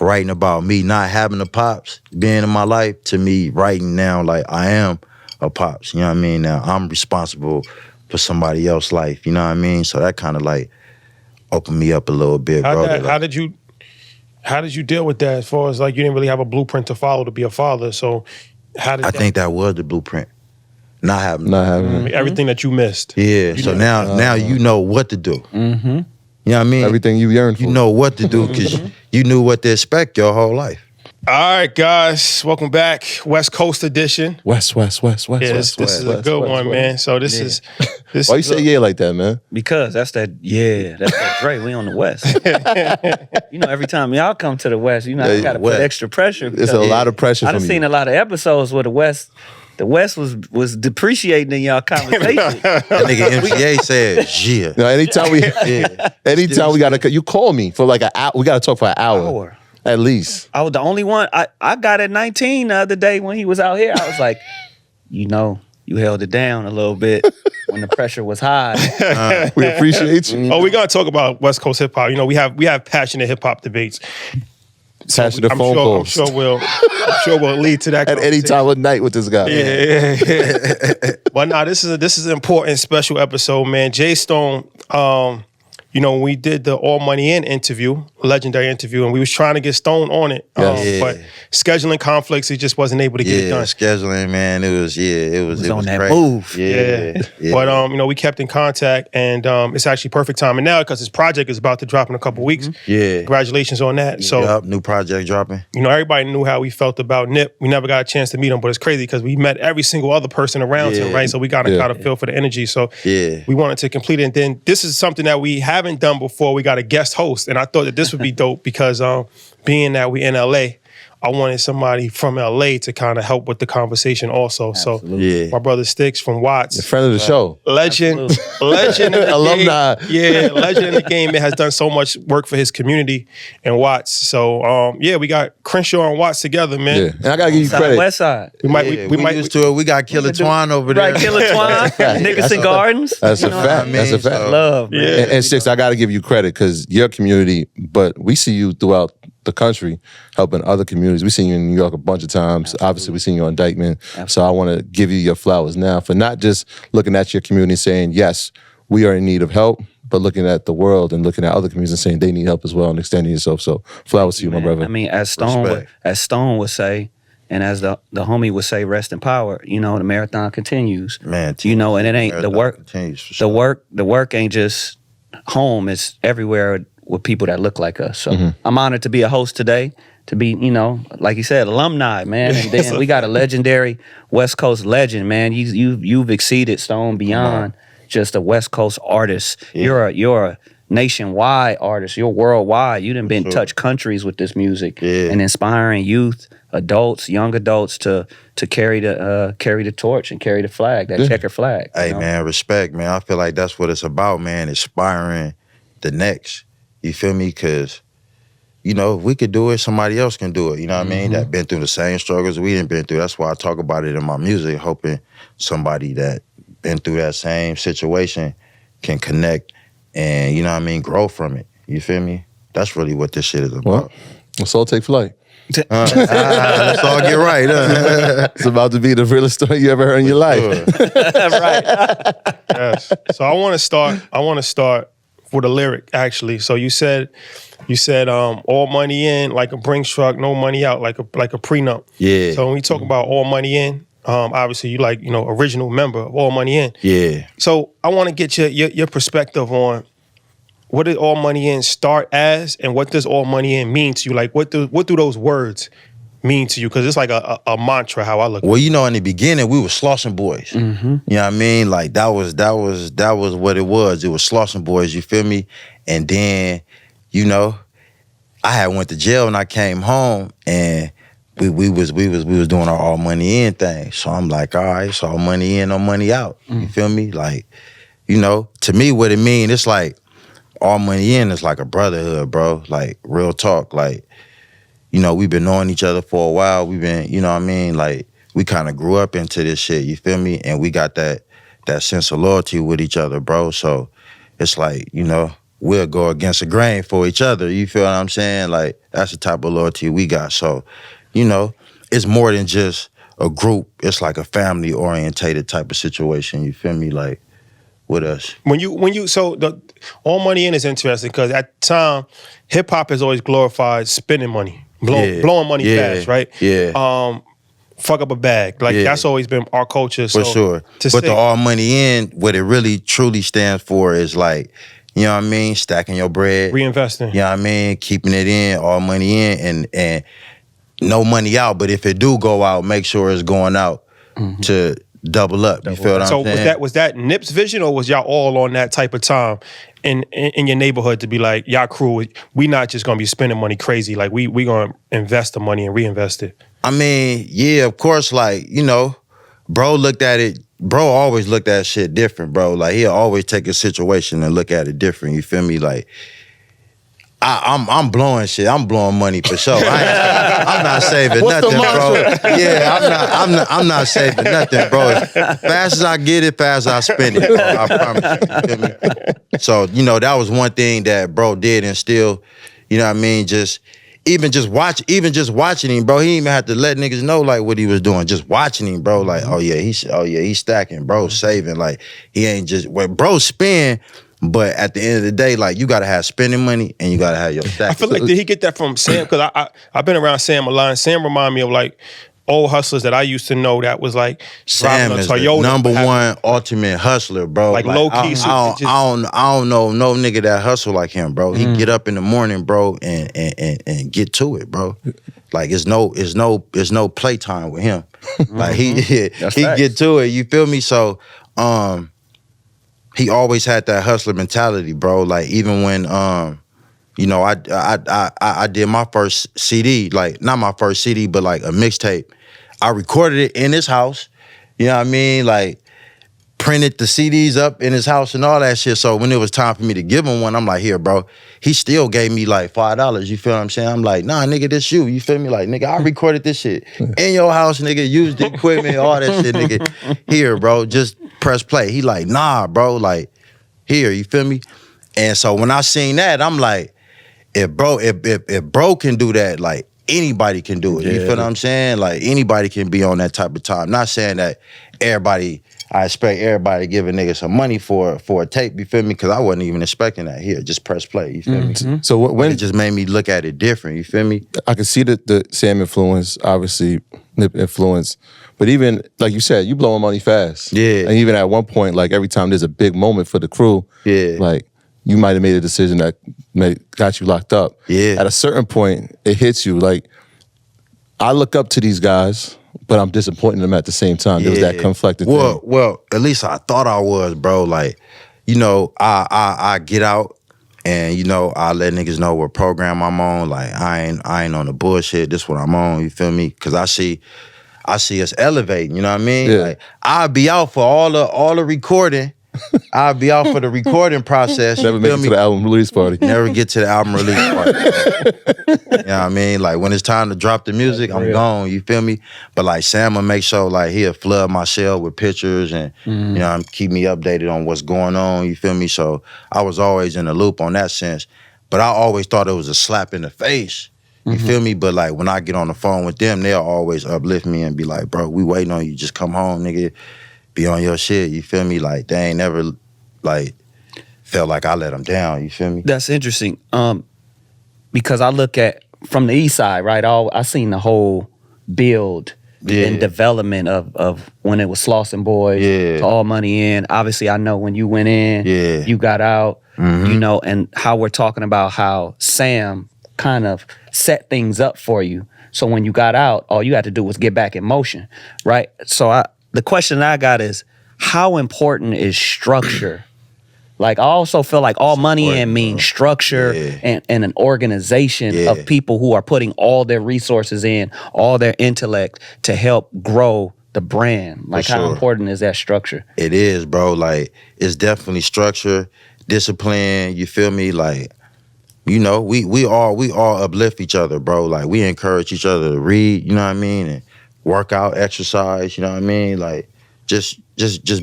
writing about me not having a pops being in my life to me writing now like I am a pops. You know what I mean? Now I'm responsible for somebody else's life. You know what I mean? So that kind of like opened me up a little bit, bro. How did you deal with that? As far as like you didn't really have a blueprint to follow to be a father, so how did I think that was the blueprint. Not having everything that you missed. Yeah. So now you know what to do. Mm-hmm. You know what I mean? Everything you yearned for. You know what to do because you knew what to expect your whole life. All right, guys, welcome back. West Coast edition. West. Yeah, this is a good one, man. So this is Why you say yeah like that, man? Because that's that Dre. We on the West. You know, every time y'all come to the West, you know, I gotta put extra pressure. It's a lot of pressure I from done you. seen a lot of episodes where the West was depreciating in y'all conversation. That nigga MCA said, yeah. No, anytime we gotta, you call me for like an hour. We gotta talk for an hour. At least. I was the only one. I got at 19 the other day when he was out here. I was like, you know, you held it down a little bit when the pressure was high. We appreciate you. Oh, we gotta talk about West Coast hip hop. You know, we have passionate hip hop debates. Passionate phone calls. I'm sure we'll lead to that. At any time of night with this guy. Yeah. But nah, this is an important special episode, man. Jay Stone. You know, when we did the All Money In interview, legendary interview, and we was trying to get Stone on it, but scheduling conflicts, he just wasn't able to get it done. Scheduling, man, it was on that crazy. move. Yeah. But you know, we kept in contact, and it's actually perfect timing now because his project is about to drop in a couple weeks. Yeah. Congratulations on that. So, new project dropping. you know, everybody knew how we felt about Nip. We never got a chance to meet him, but it's crazy because we met every single other person around him, right? So we got to kind of feel for the energy. So we wanted to complete it. And then this is something that we haven't done before. We got a guest host, and I thought that this would be dope because being that we in LA, I wanted somebody from LA to kind of help with the conversation also. Absolutely. So my brother Stix from Watts, A friend of the show. legend in the Alumni. game. Yeah, legend in the game. It has done so much work for his community in Watts. So we got Crenshaw and Watts together, man. Yeah. And I gotta give you credit. West Side. We might used to it. We got Killer Twine over there. Right, Killer Twine, Nickerson Gardens. That's a fact. mean? That's a fact. So- Love, man. Yeah. And Stix, I gotta give you credit because your community, but we see you throughout the country helping other communities. We've seen you in New York a bunch of times. Absolutely. Obviously, we've seen you on Dykeman. So I want to give you your flowers now for not just looking at your community and saying, yes, we are in need of help, but looking at the world and looking at other communities and saying they need help as well and extending yourself. So flowers to you, my brother. I mean, as Stone would say, and as the homie would say, rest in power. You know, the marathon continues. Man, you know, and it ain't the work. Continues for sure. The work ain't just home. It's everywhere with people that look like us. So I'm honored to be a host today. To be, you know, like you said, alumni, man. And then we got a legendary West Coast legend, man. You've exceeded Stone beyond just a West Coast artist. Yeah. You're a nationwide artist. You're worldwide. You done been touch countries with this music and inspiring youth, adults, young adults to carry the torch and carry the flag, that checker flag. Hey, man, respect, man. I feel like that's what it's about, man. Inspiring the next. You feel me? Because, you know, if we could do it, somebody else can do it. You know what I mean? That been through the same struggles we done been through. That's why I talk about it in my music, hoping somebody that been through that same situation can connect and, you know what I mean, grow from it. You feel me? That's really what this shit is about. Well, let's all take flight. Let's all get right. It's about to be the realest story you ever heard in your life. Right. Yes. So I want to start with a lyric, actually. So you said all money in, like a Brinks truck, no money out, like a prenup. Yeah. So when we talk about all money in, obviously you like, you know, original member of All Money In. Yeah. So I want to get your perspective on what did All Money In start as, and what does All Money In mean to you? Like what do those words mean to you? Because it's like a mantra how I look. Well, you know, in the beginning we were Slauson Boys. You know what I mean? Like that was what it was. It was Slauson Boys. You feel me? And then, you know, I had went to jail and I came home and we was doing our All Money In thing. So I'm like, all right, so all money in, no money out. You feel me? Like, you know, to me what it mean, it's like All Money In is like a brotherhood, bro. Like real talk. Like, you know, we've been knowing each other for a while. We've been, you know what I mean? Like, we kind of grew up into this shit, you feel me? And we got that sense of loyalty with each other, bro. So it's like, you know, we'll go against the grain for each other. You feel what I'm saying? Like, that's the type of loyalty we got. So, you know, it's more than just a group. It's like a family orientated type of situation. You feel me? Like, with us. So the All Money In is interesting because at the time, hip hop has always glorified spending money, blowing money fast, right? Yeah. Fuck up a bag. Like, that's always been our culture. For sure. But the All Money In, what it really truly stands for is like, you know what I mean? Stacking your bread. Reinvesting. You know what I mean? Keeping it in, all money in, and no money out. But if it do go out, make sure it's going out to double up. You feel what I'm saying? So was that Nip's vision, or was y'all all on that type of time in your neighborhood to be like, y'all crew, we not just gonna be spending money crazy, like we gonna invest the money and reinvest it? I mean, yeah, of course, like, you know, bro always looked at shit different, bro. Like, he'll always take a situation and look at it different, you feel me? Like, I'm blowing shit. I'm blowing money for sure. I'm not saving nothing, bro. Yeah, I'm not saving nothing, bro. As fast as I get it, fast as I spend it, bro. I promise you. You feel me? So, you know, that was one thing that bro did instill. You know what I mean? Even just watching him, bro. He didn't even have to let niggas know like what he was doing. Just watching him, bro. Like, he's stacking, bro, saving. Like, he ain't just bro spend. But at the end of the day, like, you gotta have spending money and you gotta have your stack. I feel like, did he get that from Sam? Because I've been around Sam a lot, and Sam remind me of like old hustlers that I used to know that was like Sam is the number one ultimate hustler, bro. Like low key. I don't know no nigga that hustle like him, bro. He get up in the morning, bro, and get to it, bro. Like, it's no playtime with him. Like, he get to it. You feel me? So he always had that hustler mentality, bro. Like, even when you know, I did my first CD, like, not my first CD, but like a mixtape. I recorded it in his house, you know what I mean? Like, printed the CDs up in his house and all that shit. So when it was time for me to give him one, I'm like, here, bro. He still gave me like $5, you feel what I'm saying? I'm like, nah, nigga, this you feel me? Like, nigga, I recorded this shit in your house, nigga, used the equipment, all that shit, nigga. Here, bro, just press play. He like, nah, bro, like, here, you feel me? And so when I seen that, I'm like, if bro can do that, like, anybody can do it. You feel what I'm saying? Like, anybody can be on that type of time. Not saying that I expect everybody to give a nigga some money for a tape, you feel me? Because I wasn't even expecting that. Here, just press play, you feel me? So when it just made me look at it different, you feel me? I can see the Sam influence, obviously, Nip influence. But even, like you said, you blowing money fast. Yeah. And even at one point, like, every time there's a big moment for the crew, like, you might have made a decision that got you locked up. Yeah. At a certain point, it hits you. Like, I look up to these guys, but I'm disappointing them at the same time. There was that conflicted thing. Well, at least I thought I was, bro. Like, you know, I get out and, you know, I let niggas know what program I'm on. Like, I ain't on the bullshit. This what I'm on, you feel me? Because I see us elevating, you know what I mean? Yeah. Like, I'll be out for all the recording. I'll be out for the recording process. Never make it to the album release party. Never get to the album release party. You know what I mean? Like, when it's time to drop the music, I'm gone, you feel me? But like, Sam will make sure, like, he'll flood my cell with pictures and, you know, keep me updated on what's going on, you feel me? So I was always in the loop on that sense. But I always thought it was a slap in the face. You feel me? But like, when I get on the phone with them, they'll always uplift me and be like, bro, we waiting on you. Just come home, nigga. Be on your shit, you feel me? Like, they ain't never, like, felt like I let them down, you feel me? That's interesting. Because I look at, from the east side, right? I seen the whole build and development of when it was Slauson Boys to All Money In. Obviously, I know when you went in, you got out, you know, and how we're talking about how Sam kind of set things up for you. So when you got out, all you had to do was get back in motion, right? So the question I got is, how important is structure? Like, I also feel like All Money In means structure and an organization of people who are putting all their resources in, all their intellect to help grow the brand. Like, how important is that structure? It is, bro. Like, it's definitely structure, discipline, you feel me? Like, you know, we all uplift each other, bro. Like, we encourage each other to read, you know what I mean? And work out, exercise, you know what I mean? Like, just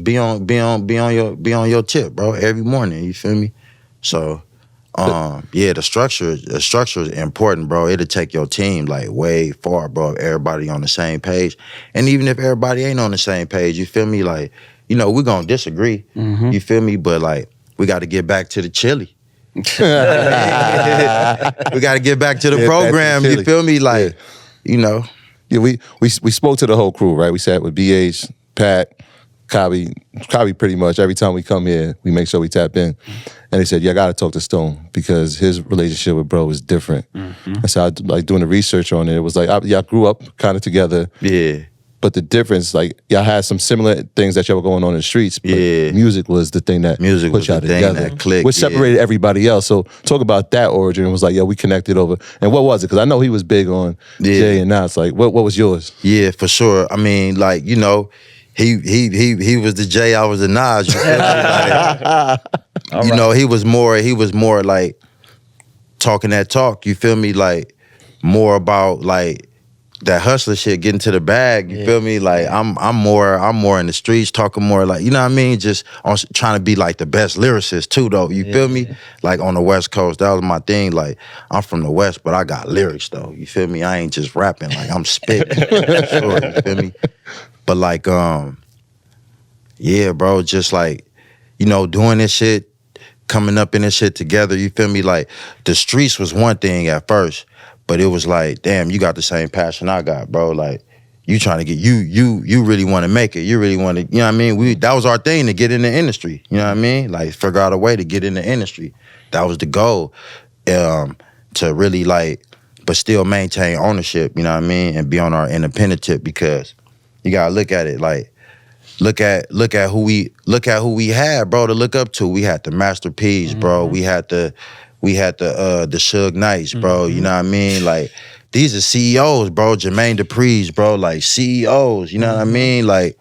be on your tip, bro, every morning, you feel me? So The structure is important, bro. It'll take your team like way far, bro. If everybody on the same page, and even if everybody ain't on the same page, you feel me? Like, you know, we're gonna disagree. You feel me? But like, we got to get back to the chili. We got to get back to the program. You feel me? Like, you know. Yeah, we spoke to the whole crew, right? We sat with BH, Pat, Cobby pretty much every time we come here, we make sure we tap in. And they said, yeah, I got to talk to Stone because his relationship with bro is different. And so I like doing the research on it. It was like, y'all grew up kind of together. Yeah. But the difference, like, y'all had some similar things that y'all were going on in the streets, but music was the thing that put y'all together, that clicked, which separated everybody else. So talk about that origin. It was like, yeah, we connected over. And what was it? Because I know he was big on Jay and Nas. Like, what was yours? Yeah, for sure. I mean, like, you know, he was the Jay, I was the Nas. You feel me? Like, you know, he was more like talking that talk. You feel me? Like more about like that hustler shit, getting to the bag. You feel me? Like I'm more in the streets, talking more like, you know what I mean? Just on trying to be like the best lyricist too, though. You feel me? Like on the West Coast, that was my thing. Like I'm from the West, but I got lyrics though. You feel me? I ain't just rapping. Like I'm spitting. Sure, you feel me? But like, yeah, bro, just like, you know, doing this shit, coming up in this shit together. You feel me? Like the streets was one thing at first. But it was like, damn, you got the same passion I got, bro. Like, you trying to get, you really want to make it. You really want to, you know what I mean? That was our thing, to get in the industry. You know what I mean? Like, figure out a way to get in the industry. That was the goal. To really like, but still maintain ownership, you know what I mean? And be on our independent tip, because you gotta look at it like, look at who we had, bro, to look up to. We had the Master P's, bro. We had the Suge Knights, bro. You know what I mean? Like, these are CEOs, bro. Jermaine Dupri's, bro. Like, CEOs, you know what I mean? Like,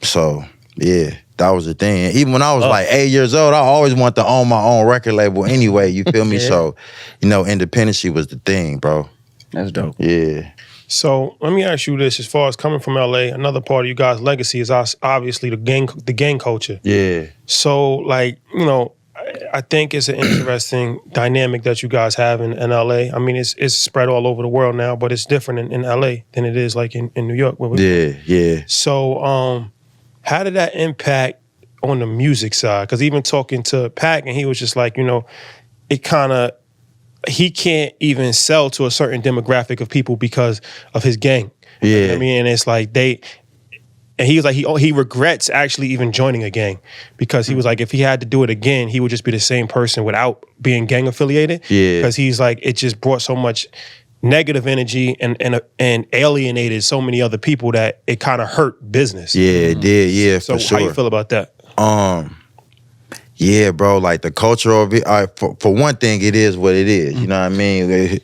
so, yeah, that was the thing. And even when I was like 8 years old, I always wanted to own my own record label anyway, you feel me? So, you know, independency was the thing, bro. That's dope. Yeah. So let me ask you this: as far as coming from LA, another part of you guys' legacy is obviously the gang culture. Yeah. So, like, you know, I think it's an interesting dynamic that you guys have in LA. I mean, it's spread all over the world now, but it's different in LA than it is like in New York. Yeah. So, how did that impact on the music side? Because even talking to Pat, and he was just like, you know, he can't even sell to a certain demographic of people because of his gang. Yeah. You know what I mean? And it's like and he was like, he regrets actually even joining a gang, because he was like, if he had to do it again, he would just be the same person without being gang affiliated. Yeah. Because he's like, it just brought so much negative energy and alienated so many other people that it kind of hurt business. Yeah, it did. Yeah, so for sure. How you feel about that? Yeah, bro, like the culture of it, for one thing, it is what it is, you know what I mean? It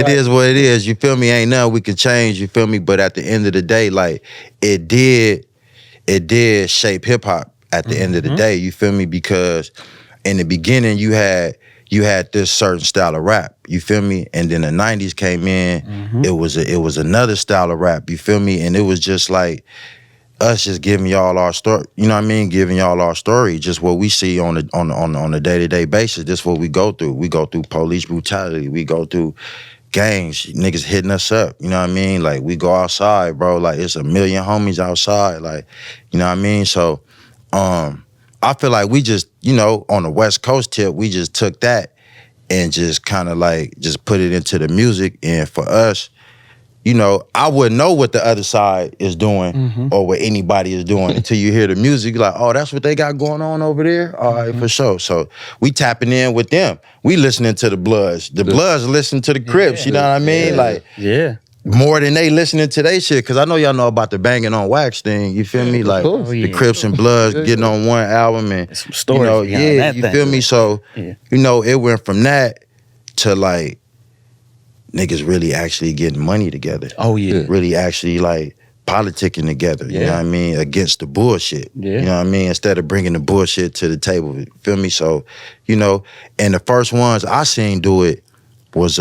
is what it is, you feel me? Ain't nothing we can change, you feel me? But at the end of the day, like, it did shape hip-hop at the end of the day, you feel me? Because in the beginning, you had this certain style of rap, you feel me? And then the 90s came in, it was another style of rap, you feel me? And it was just like, us just giving y'all our story, you know what I mean? Giving y'all our story, just what we see on a day-to-day basis. This is what we go through. We go through police brutality. We go through gangs, niggas hitting us up, you know what I mean? Like, we go outside, bro. Like, it's a million homies outside, like, you know what I mean? So, I feel like we just, you know, on the West Coast tip, we just took that and just kind of like, just put it into the music. And for us, you know, I wouldn't know what the other side is doing or what anybody is doing until you hear the music. You're like, oh, that's what they got going on over there? All right, for sure. So we tapping in with them. We listening to the Bloods. The Bloods listen to the Crips, you know what I mean? Like, more than they listening to they shit. Because I know y'all know about the Banging on Wax thing, you feel me? Like, the Crips and Bloods getting on one album and, some stories, you know, you feel me? So, you know, it went from that to like, niggas really actually getting money together. Oh, yeah. Really actually like politicking together, you know what I mean? Against the bullshit, you know what I mean? Instead of bringing the bullshit to the table, you feel me? So, you know, and the first ones I seen do it was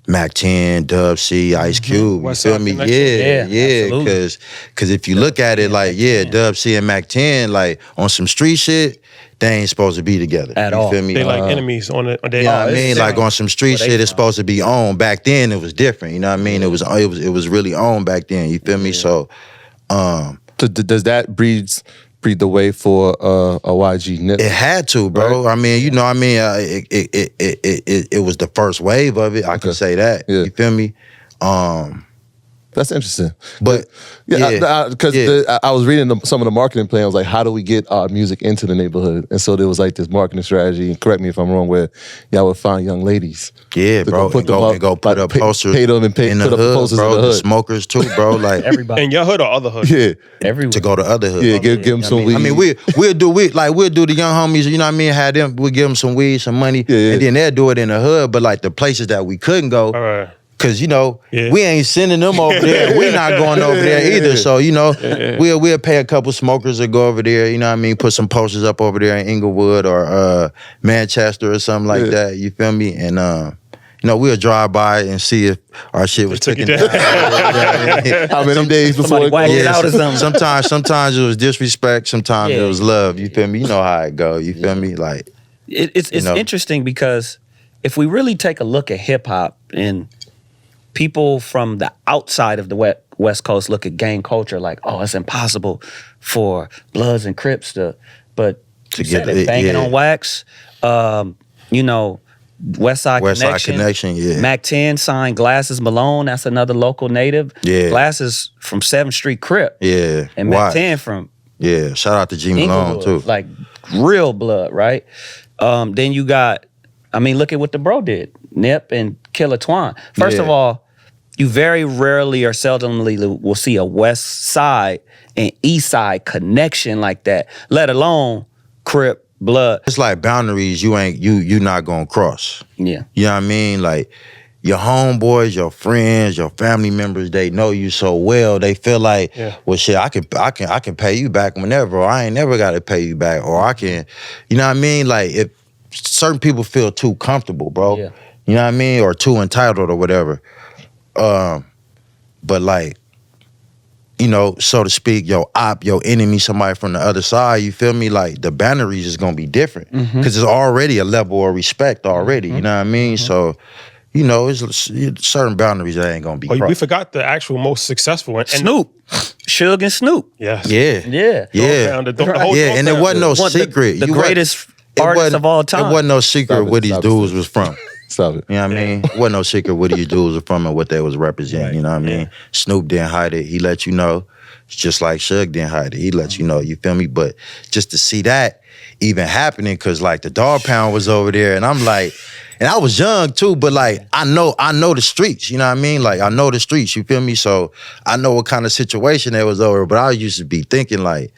Mac 10, Dub C, Ice Cube. You feel me? Yeah. Because if you look at it, like, Dub C and Mac 10, like, on some street shit, they ain't supposed to be together. At you all. feel me? They like enemies on it. You know what I mean? Like, on some street shit, it's supposed to be on. Back then, it was different. You know what I mean? It was really on back then. You feel me? So, does that breed the way for a YG Nip? It had to, bro. Right? I mean, you know what I mean? It was the first wave of it. I can say that. Yeah. You feel me? That's interesting. But because I was reading some of the marketing plans, like, how do we get our music into the neighborhood? And so there was like this marketing strategy, and correct me if I'm wrong, where y'all would find young ladies. Yeah, bro. Put up posters. Pay them and in put the up hood, posters bro, in the hood. The smokers too, bro. Like everybody. In your hood or other hood? Yeah. Everywhere. To go to other hood. Yeah, give them some weed. I mean, we'll do the young homies, you know what I mean? Have them, we'll give them some weed, some money, and then they'll do it in the hood. But like the places that we couldn't go, cause you know, we ain't sending them over there. We not going over there either. So, you know, we'll pay a couple smokers to go over there, you know what I mean? Put some posters up over there in Inglewood or Manchester or something like that. You feel me? And you know, we'll drive by and see if our shit was taken down. How many days before it whacked it out or something? Sometimes it was disrespect, sometimes it was love. You feel me? You know how it go. You feel me? Like it's interesting because if we really take a look at hip hop and people from the outside of the West Coast look at gang culture like, oh, it's impossible for Bloods and Crips to get it, banging on wax. You know, West Side Connection, Mac 10 signed Glasses Malone. That's another local native. Yeah. Glasses from 7th Street Crip. Yeah. And Mac 10 from shout out to G Malone too. Like real blood, right? Then you got, I mean, look at what the bro did. Nip and Killer Twan. First of all, you very rarely or seldomly will see a West Side and East Side connection like that, let alone Crip, Blood. It's like boundaries you not gonna cross. Yeah. You know what I mean? Like your homeboys, your friends, your family members, they know you so well. They feel like, well, shit, I can pay you back whenever, or I ain't never gotta pay you back, or I can, you know what I mean? Like if certain people feel too comfortable, bro. Yeah. You know what I mean? Or too entitled or whatever. But like, you know, so to speak, your enemy, somebody from the other side, you feel me? Like the boundaries is gonna be different because it's already a level of respect already. You know what I mean? So, you know, it's certain boundaries that ain't gonna be crossed. We forgot the actual most successful one. Snoop. Suge and Snoop. Yes. Yeah. And it wasn't no secret. The greatest artist of all time. It wasn't no secret where these dudes was from. Stop it. You know what I mean? It wasn't no secret where these dudes were from and what they was representing. You know what I mean? Snoop didn't hide it. He let you know. It's just like Suge didn't hide it. He let you know. You feel me? But just to see that even happening, because like the Dog Pound was over there, and I'm like, and I was young too, but like I know the streets. You know what I mean? Like I know the streets. You feel me? So I know what kind of situation that was over. But I used to be thinking like,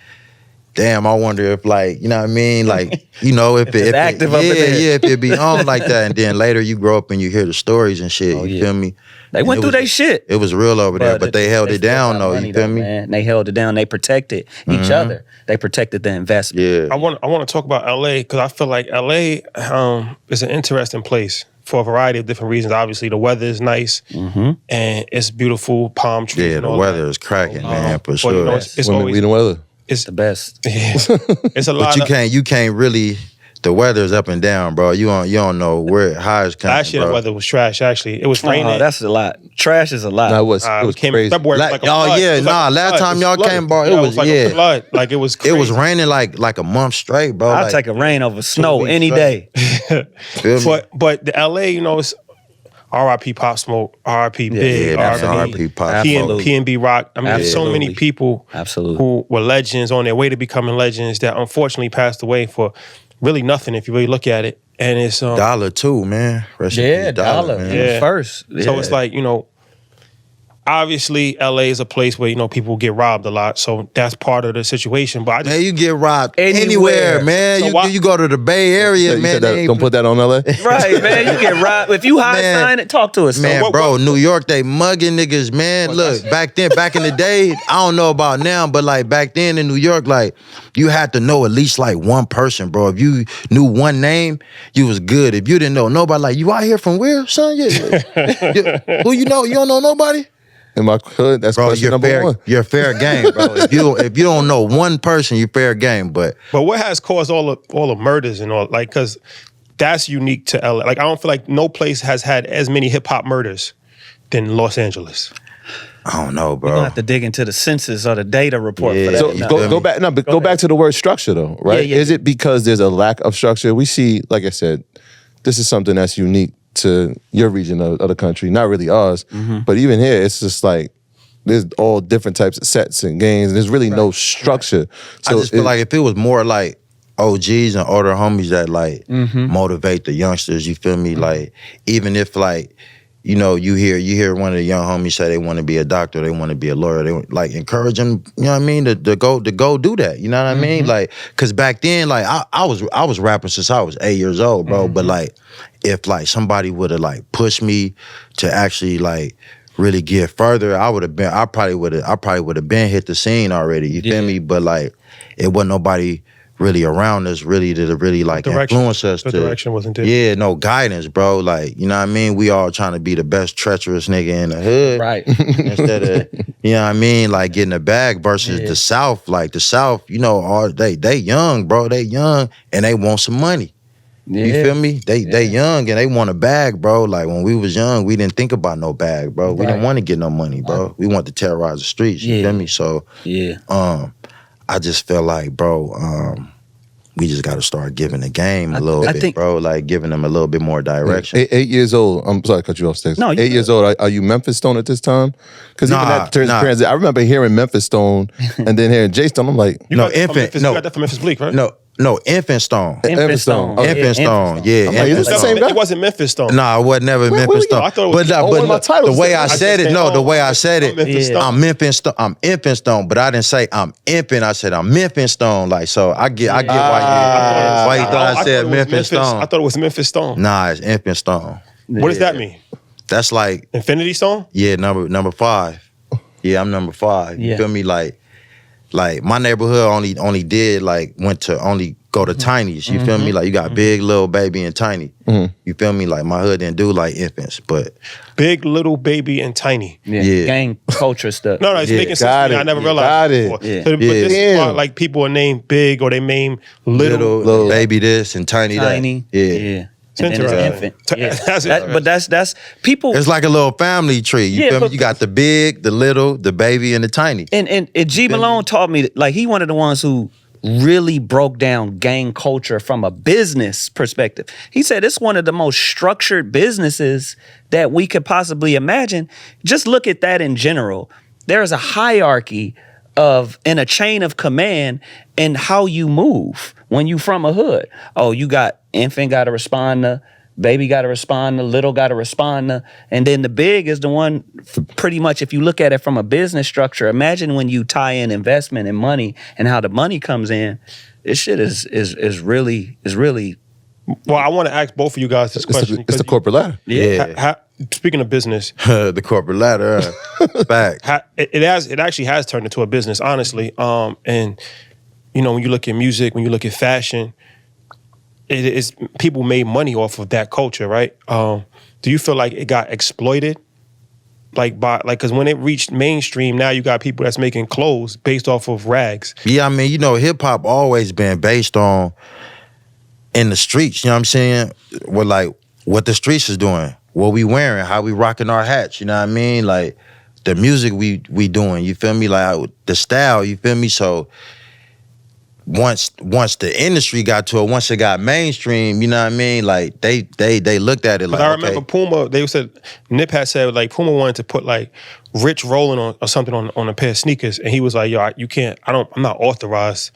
damn, I wonder if like, you know what I mean? Like, you know, if it be on like that. And then later you grow up and you hear the stories and shit, you feel me? They went through their shit. It was real over there, but they held it down though, you feel me? Man. They held it down. They protected each other. They protected the investment. Yeah. I want to talk about LA because I feel like LA is an interesting place for a variety of different reasons. Obviously, the weather is nice and it's beautiful, palm trees. Yeah, the weather is cracking, man, for sure. You know, it's always the weather. It's the best. It's a lot. But you can't really. The weather's up and down, bro. You don't know where how it's coming. Last year the weather was trash. Actually, it was raining. Oh, that's a lot. Trash is a lot. No, it was came crazy. in February. Like a flood. Last time y'all came, bro, it was like a flood. Like it was crazy. It was raining like a month straight, bro. I'll take a rain over snow any day. But the LA, you know, it's R.I.P. Pop Smoke, R.I.P. Big, R.I.P. Pop Smoke, P&B Rock. I mean, there's so many people who were legends on their way to becoming legends that unfortunately passed away for really nothing if you really look at it. And it's Dollar too, man. Dollar. Man. First. So it's like, you know, obviously LA is a place where, you know, people get robbed a lot, so that's part of the situation. But I just, Man, you get robbed anywhere, man. So You go to the Bay Area, man. Don't put that on LA. Right, man. You get robbed. If you high sign it, talk to us. Man, So bro, New York, they mugging niggas, man. Look, back in the day, I don't know about now, but like back then in New York, like you had to know at least like one person, bro. If you knew one name, you was good. If you didn't know nobody, like you out here from where, son? Yeah. Who you know? You don't know nobody? In my hood, that's Bro, question number one. you're fair game, bro. If you don't know one person, you're fair game. But what has caused all the murders and all, like, because that's unique to LA. Like, I don't feel like no place has had as many hip hop murders than Los Angeles. I don't know, bro. We're gonna have to dig into the census or the data report for that. So go back. No, but go back to the word structure, though, right? Yeah. Is it because there's a lack of structure? We see, like I said, this is something that's unique to your region of the country, not really ours. But even here, it's just like there's all different types of sets and games. And there's really no structure. So I just feel like if it was more like OGs and older homies that like motivate the youngsters, you feel me? Like even if like, you know, you hear one of the young homies say they want to be a doctor, they want to be a lawyer, they like encourage them, you know what I mean, to go do that, you know what I mean? Like, cause back then, like I was rapping since I was 8 years old, bro. But like, if like somebody would have like pushed me to actually like really get further, I probably would have been hit the scene already. You feel me? But like, it wasn't nobody really around us really to really like influence us. The direction wasn't there. Yeah, no guidance, bro. Like, you know what I mean? We all trying to be the best treacherous nigga in the hood. Right. Instead of, you know what I mean? Like getting a bag versus the South. Like the South, you know, they young, bro. They young and they want some money. Yeah. You feel me? They young and they want a bag, bro. Like when we was young, we didn't think about no bag, bro. We didn't want to get no money, bro. We want to terrorize the streets. You feel me? So I just feel like, bro, we just got to start giving the game a little bit, bro. Like giving them a little bit more direction. 8 years old. I'm sorry, I cut you off, Stix. No, 8 years old. Are you Memphis Stone at this time? Because even that transit, I remember hearing Memphis Stone and then hearing J Stone. I'm like, You got that from Memphis Bleak, right? No, Infant Stone. Infant Stone. Infant Stone. Yeah. like, is this the same guy? It wasn't Memphis Stone. Nah, it wasn't never Memphis Stone. I thought it was but one of my titles. the way I said it, I'm Memphis Stone. I'm Infant Stone, but I didn't say I'm Infant. I said I'm Memphis Stone. Like, so I get why you thought I said Memphis Stone. I thought it was Memphis Stone. Nah, it's Infant Stone. What does that mean? That's like Infinity Stone? Yeah, number 5. Yeah, I'm number 5. You feel me? Like my neighborhood only did like went to only go to tinies. You feel me? Like you got big, little, baby, and tiny. You feel me? Like my hood didn't do like infants, but big, little, baby, and tiny. Yeah. Gang culture stuff. No, it's making sense to me. I never realized it before. Yeah. So, but this is why, like people are named big or they name little baby this and tiny that. Yeah. And then it's infant. But that's people. It's like a little family tree. You feel me? You got the big, the little, the baby, and the tiny. And G Malone taught me, like, he one of the ones who really broke down gang culture from a business perspective. He said it's one of the most structured businesses that we could possibly imagine. Just look at that in general. There is a hierarchy and a chain of command in how you move when you from a hood. Oh, you got infant got to respond to, baby got to respond to, little got to respond to, and then the big is the one, pretty much, if you look at it from a business structure, imagine when you tie in investment and money and how the money comes in, this shit is really. Well, I want to ask both of you guys this question. It's the corporate ladder. Yeah. Speaking of business, the corporate ladder, fact. It actually has turned into a business, honestly. And you know, when you look at music, when you look at fashion, it is people made money off of that culture, right? Do you feel like it got exploited? Because when it reached mainstream, now you got people that's making clothes based off of rags. Yeah, I mean, you know, hip hop always been based on in the streets. You know what I'm saying? What the streets is doing, what we wearing, how we rocking our hats. You know what I mean? Like the music we doing. You feel me? Like the style. You feel me? So once the industry got to it, once it got mainstream, you know what I mean? Like they looked at it like. I remember Puma. They said Nip had said like Puma wanted to put like Rich rolling on or something on a pair of sneakers, and he was like, "Yo, you can't. I'm not authorized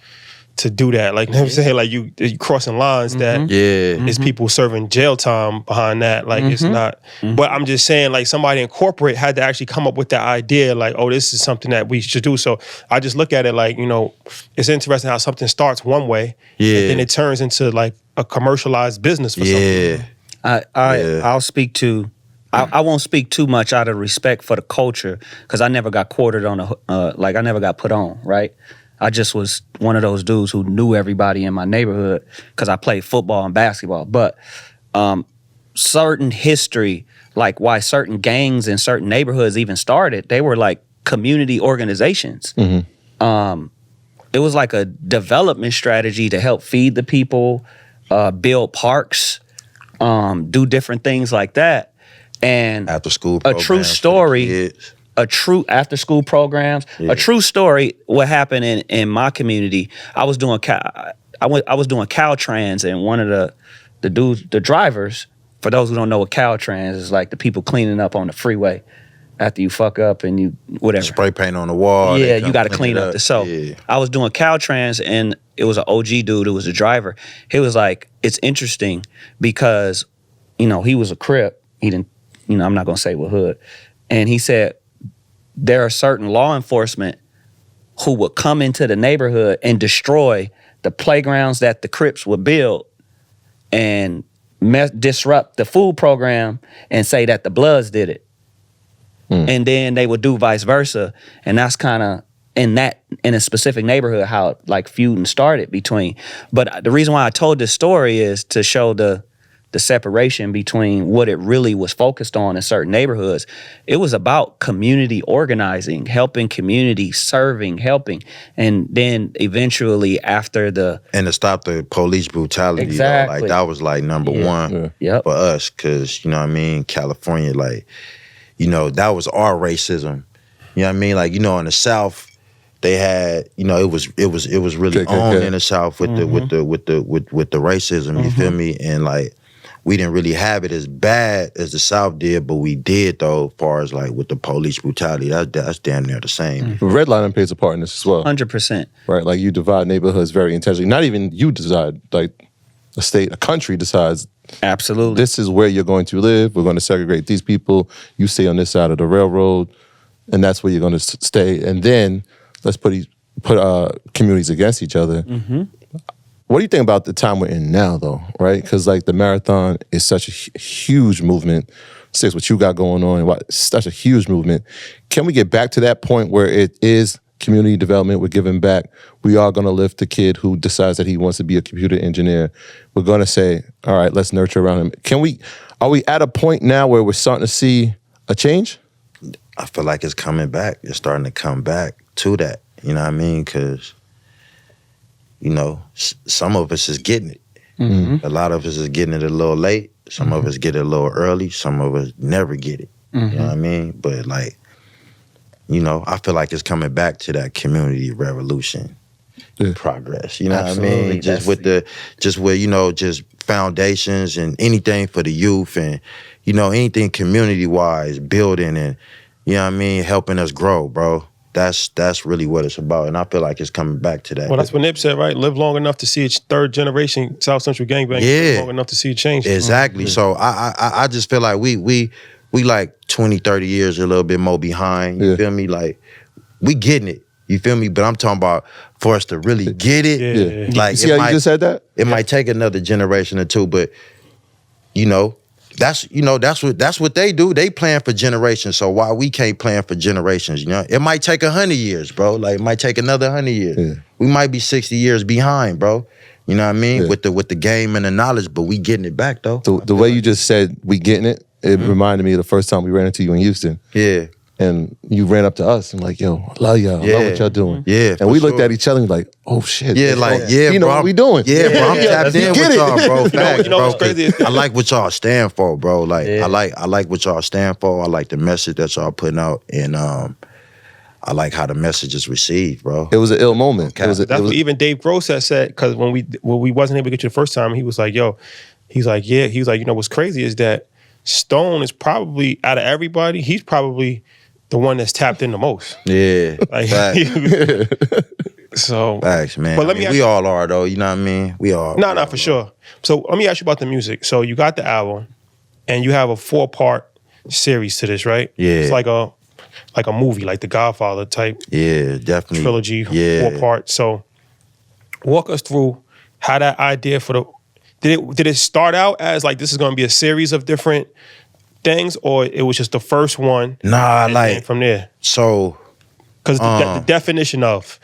to do that. Like, you know what I'm saying? Like, you crossing lines that is people serving jail time behind that. Like, it's not. But I'm just saying, like, somebody in corporate had to actually come up with that idea, like, oh, this is something that we should do. So I just look at it like, you know, it's interesting how something starts one way, and then it turns into like a commercialized business for something. I'll speak to. I won't speak too much out of respect for the culture, because I never got quartered on I never got put on, right? I just was one of those dudes who knew everybody in my neighborhood because I played football and basketball. But certain history, like why certain gangs in certain neighborhoods even started, they were like community organizations. It was like a development strategy to help feed the people, build parks, do different things like that. And after school a true story, a true after school programs, a true story. What happened in my community? I was doing Caltrans, and one of the dudes, the drivers. For those who don't know what Caltrans is, like the people cleaning up on the freeway after you fuck up and you whatever spray paint on the wall. Yeah, you got to clean up. So I was doing Caltrans, and it was an OG dude who was a driver. He was like, it's interesting because, you know, he was a Crip. He didn't. You know, I'm not going to say what hood. And he said, there are certain law enforcement who would come into the neighborhood and destroy the playgrounds that the Crips would build and disrupt the food program and say that the Bloods did it. And then they would do vice versa. And that's kind of in a specific neighborhood how like feuding started between. But the reason why I told this story is to show the separation between what it really was focused on in certain neighborhoods. It was about community organizing, helping community, serving, helping. And then eventually after and to stop the police brutality, exactly. Like that was like number one for us, because, you know what I mean, California, like, you know, that was our racism. You know what I mean? Like, you know, in the South, they had, you know, it was really on in the South with the racism, you feel me? And like, we didn't really have it as bad as the South did, but we did, though, as far as like with the police brutality. That's damn near the same. Redlining plays a part in this as well. 100%. Right, like you divide neighborhoods very intentionally. Not even you decide, like a country decides. Absolutely. This is where you're going to live. We're going to segregate these people. You stay on this side of the railroad, and that's where you're going to stay. And then let's put communities against each other. What do you think about the time we're in now, though, right? Because, like, the marathon is such a huge movement. Stix, what you got going on, such a huge movement. Can we get back to that point where it is community development, we're giving back, we are going to lift the kid who decides that he wants to be a computer engineer. We're going to say, all right, let's nurture around him. Are we at a point now where we're starting to see a change? I feel like it's coming back. It's starting to come back to that. You know what I mean? Because, you know, some of us is getting it. A lot of us is getting it a little late. Some of us get it a little early. Some of us never get it. You know what I mean? But like, you know, I feel like it's coming back to that community revolution progress. You know Absolutely. what I mean? Just with, you know, just foundations and anything for the youth and, you know, anything community-wise, building and, you know what I mean, helping us grow, bro. That's really what it's about, and I feel like it's coming back to that. Well, that's what Nip said, right? Live long enough to see a third generation South Central gangbang. Live long enough to see it change. Exactly. So I just feel like we like 20, 30 years a little bit more behind. You feel me? Like we getting it. You feel me? But I'm talking about for us to really get it. Like, see how you just said that? It might take another generation or two, but you know. That's what they do. They plan for generations. So why we can't plan for generations? You know, it might take 100 years, bro. Like it might take another 100 years. Yeah. We might be 60 years behind, bro. You know what I mean? Yeah. With the game and the knowledge, but we getting it back though. The way you just said we getting it, it reminded me of the first time we ran into you in Houston. Yeah. And you ran up to us and like, yo, I love y'all. I love what y'all doing. Yeah. And we looked at each other and like, oh shit. Yeah, like, you know what we doing. Yeah, bro. I'm tapped in with y'all, bro. Facts, you know what's crazy? I like what y'all stand for, bro. Like I like what y'all stand for. I like the message that y'all putting out, and I like how the message is received, bro. It was an ill moment. Okay. What even Dave Gross had said, because when we wasn't able to get you the first time, he was like, yo, you know what's crazy is that Stone is probably, out of everybody, he's probably the one that's tapped in the most. Yeah. Like, So facts, man. But we all are though. You know what I mean? We all. No, for sure. So let me ask you about the music. So you got the album, and you have a 4-part series to this, right? Yeah. It's like a movie, like the Godfather type. Yeah, definitely. Trilogy, yeah. 4 parts. So walk us through how that idea for the did it start out as like this is going to be a series of different things, or it was just the first one? Nah, and from there. So because the definition of.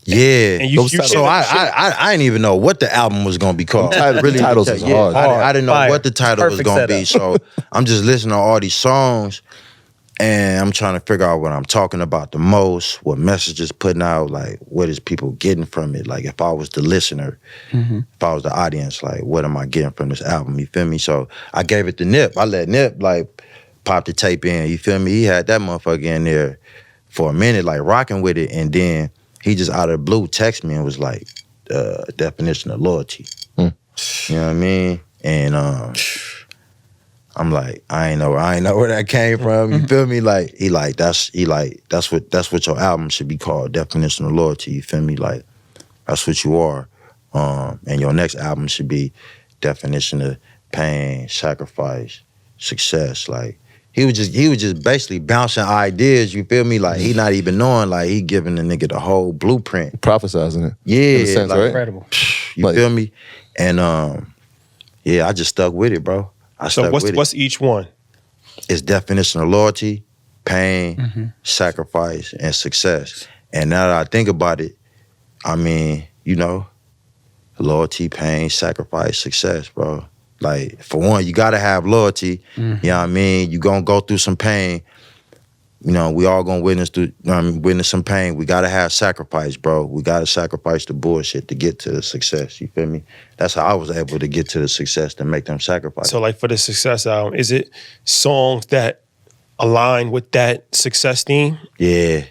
Yeah. And you so I didn't even know what the album was gonna be called. Really, titles is hard. I didn't know Fire. what the title was gonna be. So I'm just listening to all these songs, and I'm trying to figure out what I'm talking about the most, what messages putting out, like what is people getting from it. Like if I was the listener, if I was the audience, like what am I getting from this album? You feel me? So I gave it to Nip. I let Nip like pop the tape in. You feel me? He had that motherfucker in there for a minute, like rocking with it, and then he just out of the blue texted me and was like, definition of loyalty. You know what I mean? And I'm like, I ain't know where that came from. You feel me? Like that's what your album should be called, definition of loyalty. You feel me? Like that's what you are. And your next album should be definition of pain, sacrifice, success. Like he was just basically bouncing ideas, you feel me? Like he not even knowing, like he giving the nigga the whole blueprint. Prophesizing it. Yeah. In a sense, like, right? Incredible. You feel me? And yeah, I just stuck with it, bro. So what's each one? It's definition of loyalty, pain, sacrifice, and success. And now that I think about it, I mean, you know, loyalty, pain, sacrifice, success, bro. Like, for one, you gotta have loyalty. You know what I mean? You gonna go through some pain. You know, we all gonna witness some pain. We gotta have sacrifice, bro. We gotta sacrifice the bullshit to get to the success. You feel me? That's how I was able to get to the success, to make them sacrifice. So, like, for the success album, is it songs that align with that success theme? Yeah.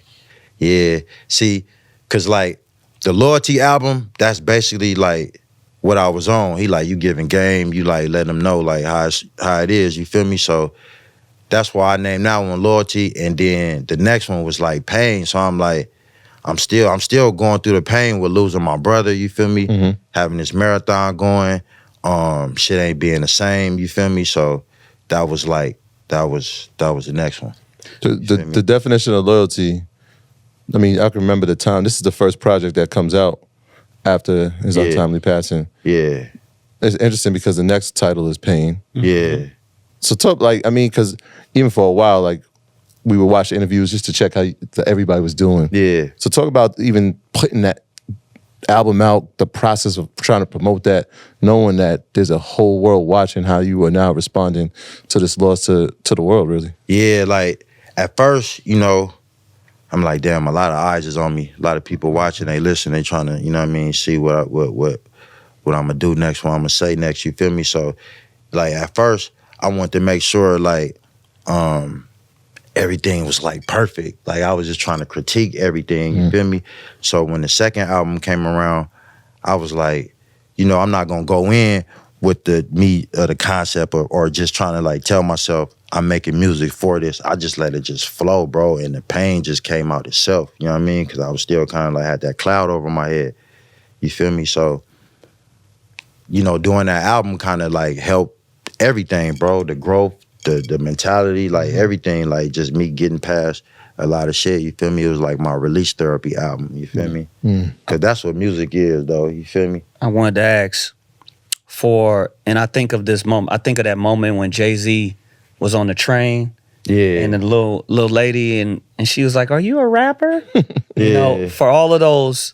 See, cause like the Loyalty album, that's basically like what I was on. He like, you giving game, you like letting them know like how it is, you feel me? So that's why I named that one Loyalty, and then the next one was like Pain. So I'm like, I'm still going through the pain with losing my brother, you feel me? Having this marathon going, shit ain't being the same, you feel me? So that was the next one. The definition of loyalty, I mean, I can remember the time. This is the first project that comes out after his untimely passing. Yeah. It's interesting because the next title is Pain. Yeah. So talk, like, I mean, because even for a while, like, we would watch interviews just to check how everybody was doing. Yeah. So talk about even putting that album out, the process of trying to promote that, knowing that there's a whole world watching how you are now responding to this loss to the world, really. Yeah, like, at first, you know, I'm like, damn, a lot of eyes is on me. A lot of people watching, they listen, they trying to, you know what I mean, see what I'm gonna do next, what I'm gonna say next, you feel me? So, like, at first, I wanted to make sure, like, everything was, like, perfect. Like, I was just trying to critique everything, you feel me? So when the second album came around, I was like, you know, I'm not gonna go in with the concept or just trying to, like, tell myself I'm making music for this. I just let it just flow, bro, and the pain just came out itself, you know what I mean? Because I was still kind of, like, had that cloud over my head, you feel me? So, you know, doing that album kind of, like, helped everything, bro, the growth, the mentality, like, everything, like, just me getting past a lot of shit, you feel me? It was like my release therapy album, you feel me? Because that's what music is, though, you feel me? I wanted to ask and I think of this moment, I think of that moment when Jay-Z was on the train, and the little lady, and she was like, "Are you a rapper?" You know, for all of those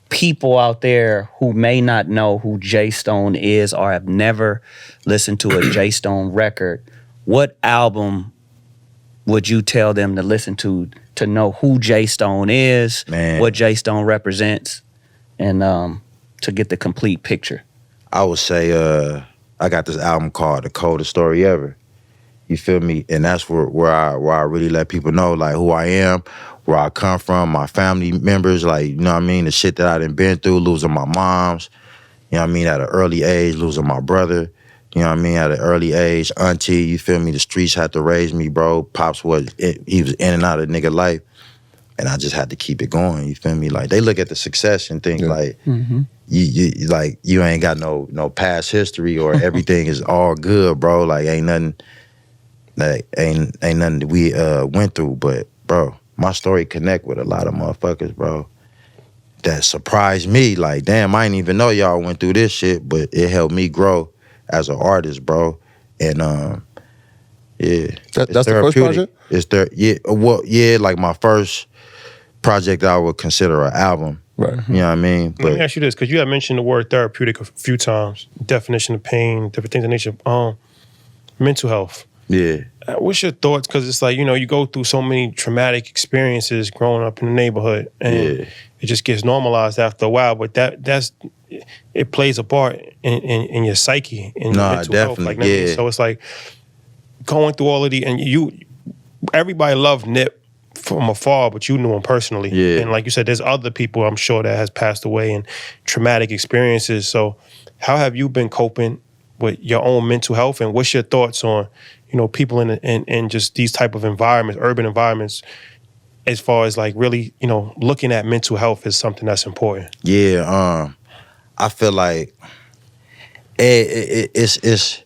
people out there who may not know who Jay Stone is or have never listened to a Jay Stone record, what album would you tell them to listen to know who Jay Stone is, what Jay Stone represents, and to get the complete picture? I would say I got this album called The Coldest Story Ever. You feel me? And that's where I really let people know, like, who I am, where I come from, my family members, like, you know what I mean, the shit that I done been through, losing my moms, you know what I mean, at an early age, losing my brother, you know what I mean, at an early age, auntie, you feel me, the streets had to raise me, bro. Pops he was in and out of nigga life. And I just had to keep it going, you feel me? Like, they look at the success and think like, you like, you ain't got no past history or everything is all good, bro. Like, ain't nothing that we went through. But, bro, my story connect with a lot of motherfuckers, bro. That surprised me. Like, damn, I didn't even know y'all went through this shit, but it helped me grow as an artist, bro. And yeah. That's the first project? It's there, yeah. Well, yeah, like my first project I would consider an album. Right. You know what I mean? But let me ask you this, because you have mentioned the word therapeutic a few times, definition of pain, different things of nature. Mental health. yeah. What's your thoughts? Because it's like, you go through so many traumatic experiences growing up in the neighborhood, and it just gets normalized after a while. But it plays a part in your psyche, in your mental health. Like, so it's like going through all of the, and everybody loved Nip from afar, but you knew him personally. Yeah. And like you said, there's other people I'm sure that has passed away in traumatic experiences. So how have you been coping with your own mental health, and what's your thoughts on, people in just these type of environments, urban environments, as far as like really, looking at mental health as something that's important? Yeah, I feel like it's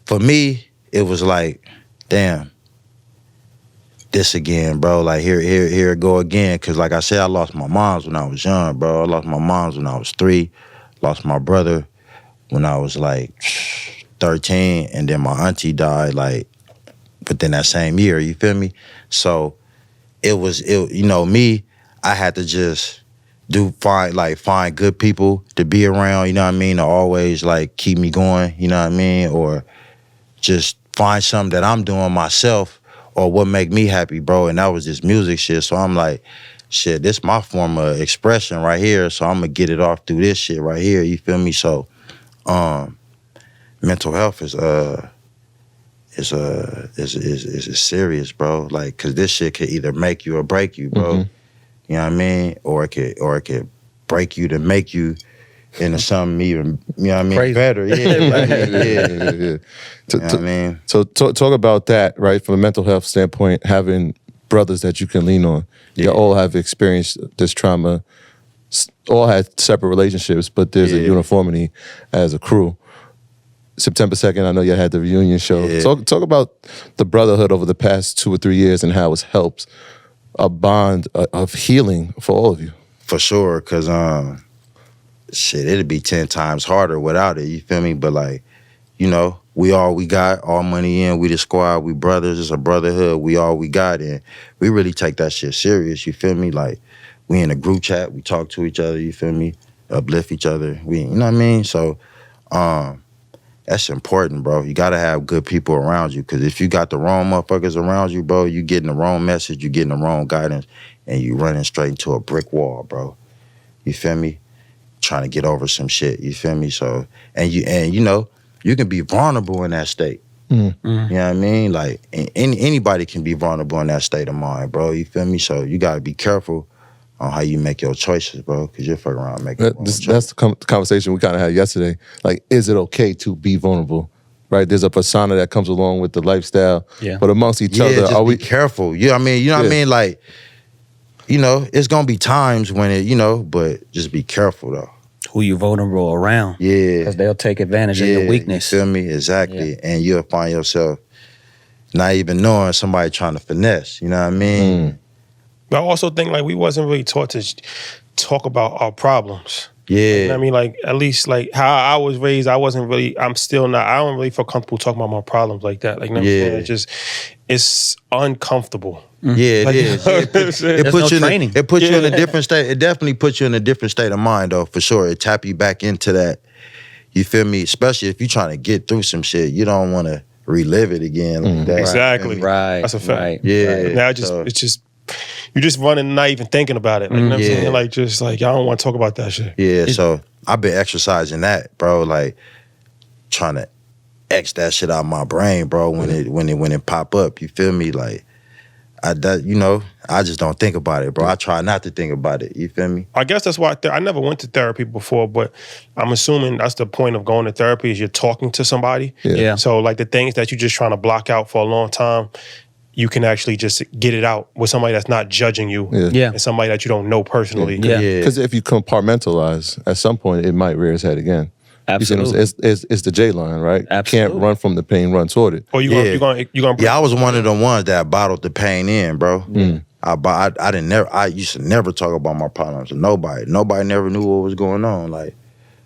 for me, it was like, damn, this again, bro. Like, here it go again. Cause like I said, I lost my moms when I was young, bro. I lost my moms when I was 3, lost my brother when I was like 13, and then my auntie died like within that same year, you feel me? So it me, I had to just find good people to be around, you know what I mean, to always like keep me going, you know what I mean, or just find something that I'm doing myself or what make me happy, bro. And that was just music shit. So I'm like, shit, this my form of expression right here, so I'm gonna get it off through this shit right here, you feel me? So mental health is serious, bro. Like, cause this shit could either make you or break you, bro. You know what I mean? Or it could break you to make you into something even, you know what I mean, crazy. better. Yeah, like, yeah. You know what I mean? So talk about that, right? From a mental health standpoint, having brothers that you can lean on. You all have experienced this trauma, all had separate relationships, but there's a uniformity as a crew. September 2nd, I know you had the reunion show. Yeah. Talk about the brotherhood over the past 2 or 3 years and how it's helped a bond of healing for all of you. For sure, cause shit, it'd be 10 times harder without it, you feel me? But like, we got, all money in, we the squad, we brothers, it's a brotherhood, we all we got, and we really take that shit serious, you feel me? Like, we in a group chat, we talk to each other, you feel me? Uplift each other, you know what I mean? So, that's important, bro. You gotta have good people around you, because if you got the wrong motherfuckers around you, bro, you getting the wrong message, you getting the wrong guidance, and you running straight into a brick wall, bro. You feel me? Trying to get over some shit, you feel me? So, and you can be vulnerable in that state. You know what I mean? Like, anybody can be vulnerable in that state of mind, bro. You feel me? So you gotta be careful on how you make your choices, bro, because you'll fuck around and make That's the conversation we kind of had yesterday. Like, is it okay to be vulnerable? Right? There's a persona that comes along with the lifestyle. Yeah. But amongst each other, just be careful. You know what I mean? You know what I mean? Like, it's gonna be times when it, but just be careful though. Who you vulnerable around. Yeah. Because they'll take advantage of your weakness. You feel me? Exactly. Yeah. And you'll find yourself not even knowing somebody trying to finesse. You know what I mean? But I also think like we wasn't really taught to talk about our problems. Yeah. You know what I mean? Like, at least like how I was raised, I don't really feel comfortable talking about my problems like that. Like, you know what I'm saying? It's uncomfortable. Yeah, like, it is. It puts you in a different state. It definitely puts you in a different state of mind, though, for sure. It tap you back into that. You feel me? Especially if you're trying to get through some shit. You don't want to relive it again like that. Exactly. Right. That's a fact. Right. Yeah. Now it's just you're just running, not even thinking about it. Like, you know what I'm saying? Like, just like, y'all don't want to talk about that shit. Yeah, so I've been exercising that, bro. Like, trying to X that shit out of my brain, bro. When it pop up, you feel me? Like, I just don't think about it, bro. I try not to think about it. You feel me? I guess that's why I never went to therapy before, but I'm assuming that's the point of going to therapy is you're talking to somebody. Yeah. So like the things that you're just trying to block out for a long time, you can actually just get it out with somebody that's not judging you and somebody that you don't know personally. Because if you compartmentalize, at some point it might rear its head again. Absolutely. It's the J line, right? Absolutely. Can't run from the pain, run toward it. Or you gonna Yeah, I was one of the ones that bottled the pain in, bro. I used to never talk about my problems to nobody. Nobody never knew what was going on. Like,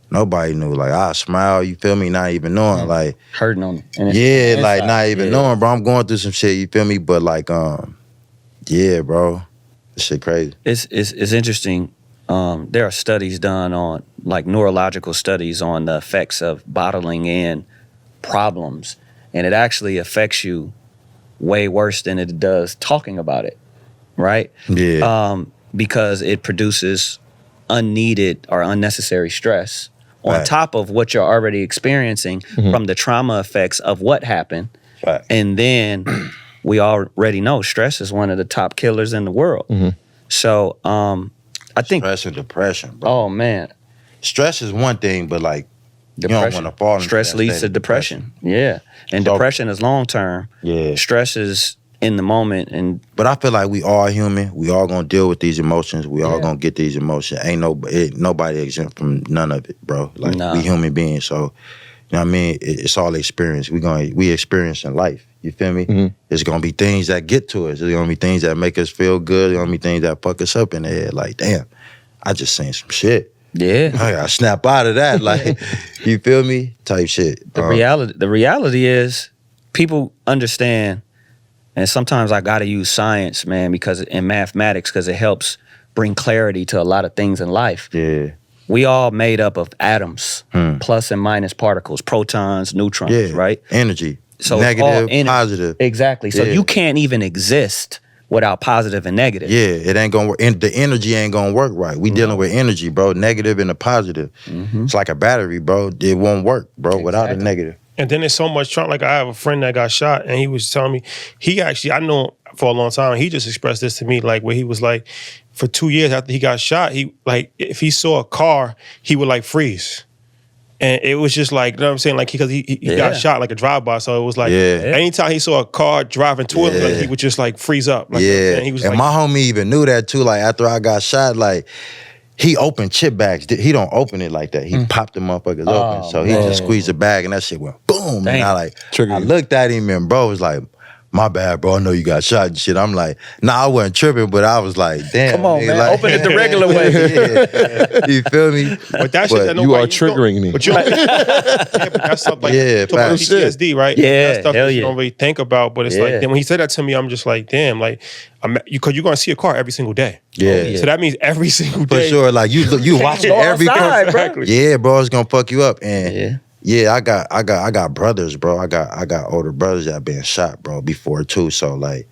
nobody knew. Like, I smile, you feel me, not even knowing. Like, hurting on it. Yeah, like not even knowing, bro. I'm going through some shit, you feel me? But like, yeah, bro. This shit crazy. It's interesting. There are studies done on, like, neurological studies on the effects of bottling in problems, and it actually affects you way worse than it does talking about it, right? Yeah. Because it produces unneeded or unnecessary stress on top of what you're already experiencing from the trauma effects of what happened. And then we already know stress is one of the top killers in the world. So I think stress and depression, bro. Oh man, stress is one thing, but like depression. you don't want to fall into stress that leads state to of depression. Yeah, and So- depression is long term. Yeah. Stress is in the moment, and But I feel like we all human. We all gonna deal with these emotions. We all gonna get these emotions. Ain't nobody exempt from none of it, bro. Like we human beings. So, you know what I mean? It's all experience. We experience in life. You feel me? It's gonna be things that get to us. It's gonna be things that make us feel good. It's gonna be things that fuck us up in the head. Like, damn, I just seen some shit. yeah. I gotta snap out of that. Like, you feel me? Type shit. The reality is people understand, and sometimes I gotta use science, man, and mathematics, because it helps bring clarity to a lot of things in life. Yeah. We all made up of atoms, plus and minus particles, protons, neutrons, right? Energy. So Negative, it's all positive. Exactly. So you can't even exist without positive and negative. Yeah, it ain't gonna work. And the energy ain't gonna work right. We dealing with energy, bro. Negative and a positive. It's like a battery, bro. It won't work, bro, without a negative. And then there's so much trauma. Like, I have a friend that got shot, and he was telling me, I know him for a long time. He just expressed this to me, like, where he was like, for 2 years after he got shot, he, like, if he saw a car, he would, like, freeze. And it was just like, you know what I'm saying? Like, because he got shot like a drive-by. So it was like, anytime he saw a car driving toward him, like, he would just like freeze up. Like, and he was and like, my homie even knew that too. Like, after I got shot, like, he opened chip bags. He don't open it like that. He popped the motherfuckers open. So he just squeezed the bag and that shit went boom. Dang. And I looked at him and bro was like, my bad, bro. I know you got shot and shit. I'm like, nah, I wasn't tripping, but I was like, damn. Come on, nigga, man. like, Open it the regular way. You feel me? but that shit that You are triggering me. But you don't, but that's stuff like talk about facts. PTSD, right? Yeah, That's stuff hell that you yeah. don't really think about. But it's like, then when he said that to me, I'm just like, damn, like, because you're gonna see a car every single day. Yeah. So that means every single For day. sure. Like, you watching go every outside, bro. Exactly. Yeah, bro, it's gonna fuck you up. And yeah, I got brothers, bro. I got older brothers that been shot, bro, before too. So like,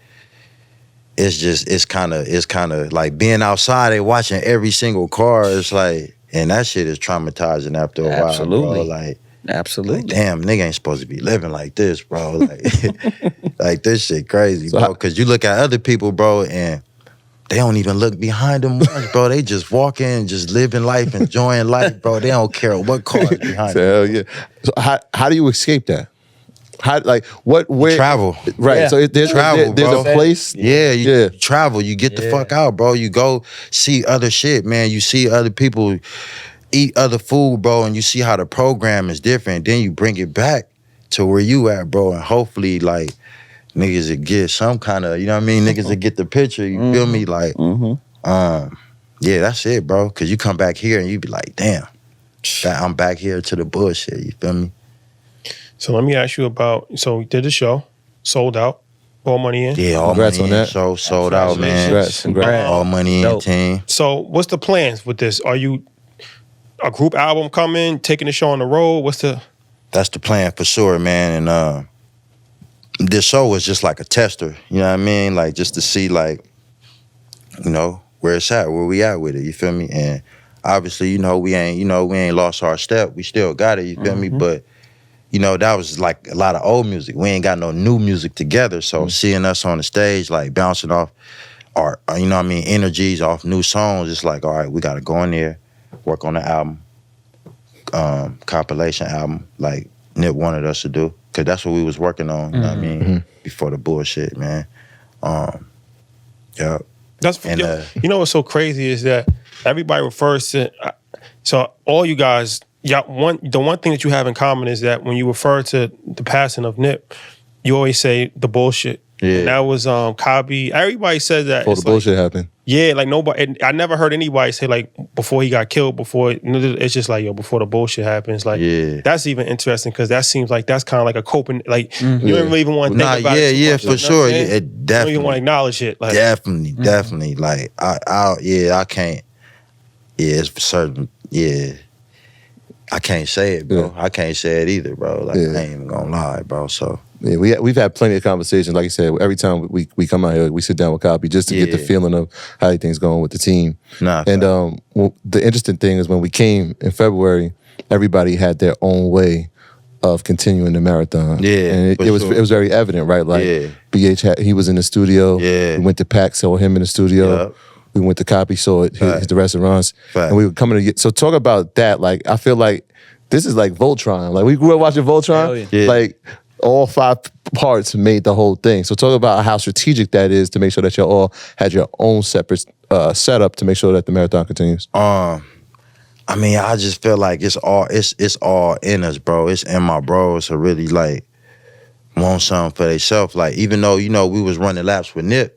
it's kind of like being outside and watching every single car. It's like, and that shit is traumatizing after a while, bro. Like, Absolutely. damn, nigga ain't supposed to be living like this, bro. Like, like this shit crazy, bro. Because you look at other people, bro, and they don't even look behind them much, bro. They just walking, just living life, enjoying life, bro. They don't care what car is behind them. Hell yeah. So how do you escape that? How, like, where Travel. Right. Yeah. So there's Travel, there's bro. a place. Yeah, you travel. You get the fuck out, bro. You go see other shit, man. You see other people eat other food, bro, and you see how the program is different. Then you bring it back to where you at, bro, and hopefully, like, niggas will get some kind of, you know what I mean? Niggas will get the picture, you feel me? Like, yeah, that's it, bro. Because you come back here and you be like, damn, I'm back here to the bullshit, you feel me? So let me ask you about, so we did the show, sold out, all money in. Yeah, all Congrats money on in, that. show sold out, man. Congrats. All money in, Dope. team. So what's the plans with this? Are you a group album coming, taking the show on the road? What's the... That's the plan for sure, man. And this show was just like a tester, you know what I mean? Like, just to see, like, you know, where it's at, where we at with it, you feel me? And obviously, we ain't lost our step. We still got it, you feel me? But, that was like a lot of old music. We ain't got no new music together. So seeing us on the stage, like, bouncing off our, energies off new songs, it's like, all right, we got to go in there, work on the album, compilation album, like Nip wanted us to do. Cause that's what we was working on, you know what I mean? Before the bullshit, man. Yeah. That's And, you know what's so crazy is that everybody refers to. So all you guys, the one thing that you have in common is that when you refer to the passing of Nip, you always say the bullshit. Yeah. And that was Kabi. Everybody says that. Before the bullshit happened. Yeah, like nobody. And I never heard anybody say like before he got killed. It's just like before the bullshit happens. Like that's even interesting because that seems like that's kind of like a coping. Like you don't really even want to think about it. Yeah, much, for sure. Yeah, you definitely. don't even want to acknowledge it. Like, definitely. Like I can't. Yeah, it's for certain. Yeah. I can't say it, bro. I can't say it either, bro. Like I ain't even gonna lie, bro. So yeah, we've had plenty of conversations. Like you said, every time we come out here, we sit down with Copy just to get the feeling of how everything's going with the team. And well, the interesting thing is when we came in February, everybody had their own way of continuing the marathon. Yeah, and it was very evident, right? Like BH he was in the studio. Yeah, we went to Pac, saw him in the studio. Yep. We went to Copy, saw the restaurants, and we were coming to get. So talk about that. Like I feel like this is like Voltron. Like we grew up watching Voltron. Yeah. Like all 5 parts made the whole thing. So talk about how strategic that is to make sure that you all had your own separate setup to make sure that the marathon continues. I mean, I just feel like it's all in us, bro. It's in my bros to really like want something for themselves. Like even though we was running laps with Nip.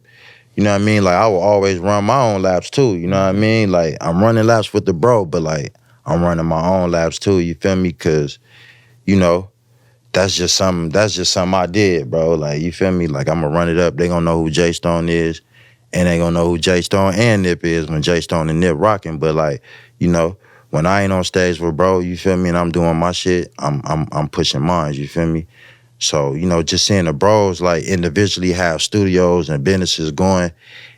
You know what I mean? Like, I will always run my own laps, too. You know what I mean? Like, I'm running laps with the bro, but, like, I'm running my own laps, too. You feel me? Because, that's just something I did, bro. Like, you feel me? Like, I'm going to run it up. They going to know who Jay Stone is, and they going to know who Jay Stone and Nip is when Jay Stone and Nip rocking. But, like, when I ain't on stage with bro, you feel me? And I'm doing my shit, I'm pushing mine, you feel me? So, just seeing the bros, like, individually have studios and businesses going,